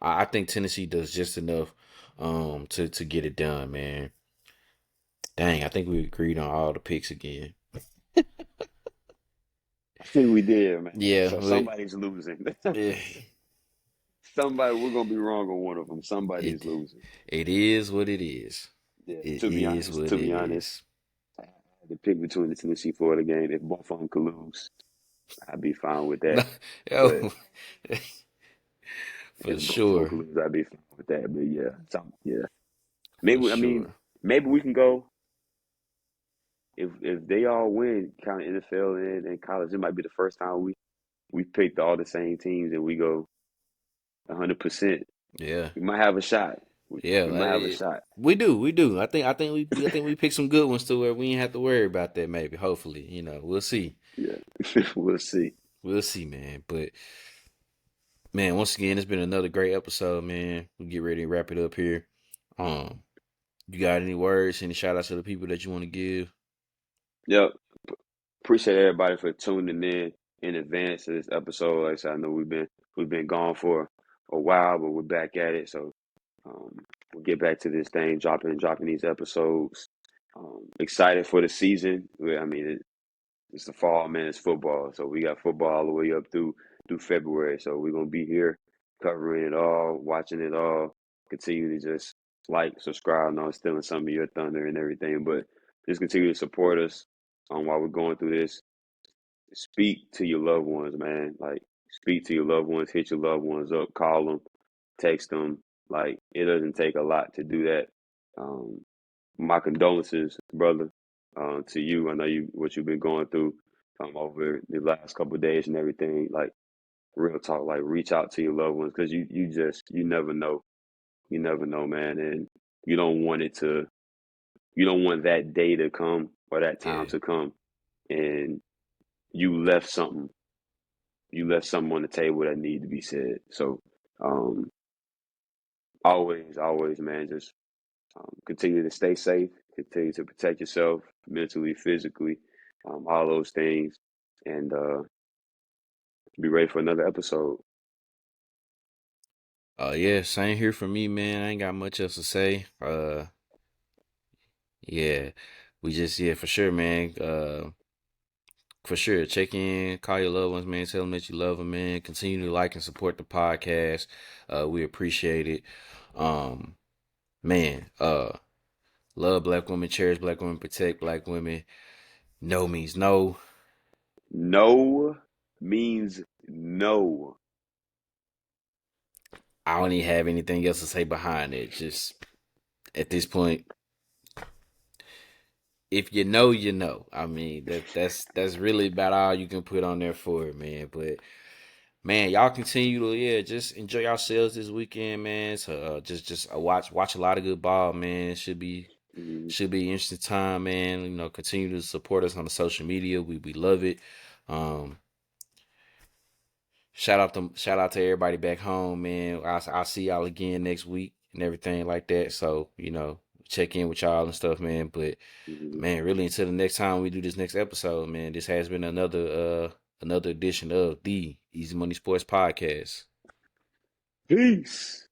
I think Tennessee does just enough to get it done, man. Dang, I think we agreed on all the picks again. I think we did, man. Yeah, So but somebody's losing. yeah, Somebody, we're gonna be wrong on one of them. Somebody's it losing. it is what it is. Yeah. It To be is honest, what to it be honest, is. I had to pick between the Tennessee Florida game. If both of them could lose, I'd be fine with No, that. But oh, for if both of them sure, could lose, I'd be fine with that. But yeah, yeah. for Maybe I mean sure. maybe we can go if they all win, kind of NFL and college. It might be the first time we picked all the same teams and we go 100%. Yeah, We might have a shot. We, yeah. we might have a shot. We do, we do. I think we picked some good ones to where we ain't have to worry about that. Maybe, hopefully, we'll see. Yeah, we'll see. We'll see, man. But man, once again, it's been another great episode, man. We get ready to wrap it up here. Um, you got any words, any shout outs to the people that you want to give? Yep. Appreciate everybody for tuning in advance to this episode. Like I said, I know we've been gone for a while, but we're back at it. So um, we'll get back to this thing, dropping these episodes. Excited for the season. I mean, it's the fall, man. It's football, so we got football all the way up through February. So we're gonna be here covering it all, watching it all. Continue to just like, subscribe. I know I'm stealing some of your thunder and everything, but just continue to support us while we're going through this. Speak to your loved ones, man. Like, speak to your loved ones, hit your loved ones up, call them, text them. Like, it doesn't take a lot to do that. Um, my condolences, brother, to you. I know what you've been going through over the last couple of days and everything. Like, real talk, like, reach out to your loved ones because you never know. You never know, man. And you don't want it to, you don't want that day to come or that time Yeah, to come and you left something, you left something on the table that needed to be said. So, um, always, man. Just continue to stay safe, continue to protect yourself mentally, physically, all those things, and be ready for another episode. Yeah, same here for me, man. I ain't got much else to say. Yeah, we just yeah for sure, man. For sure, check in, call your loved ones, man. Tell them that you love them, man. Continue to like and support the podcast. We appreciate it. Um, man. Love black women, cherish black women, protect black women. No means no. No means no. I don't even have anything else to say behind it. Just at this point, if you know, you know. I mean, that's really about all you can put on there for it, man. But man, y'all continue to just enjoy yourselves this weekend, man. So just watch a lot of good ball, man. Mhm, Should be interesting time, man. You know, continue to support us on the social media. We love it. Um, shout out to everybody back home, man. I'll see y'all again next week and everything like that. So check in with y'all and stuff, man. But mhm. man, really until the next time we do this next episode, man. This has been another edition of the Easy Money Sports Podcast. Peace.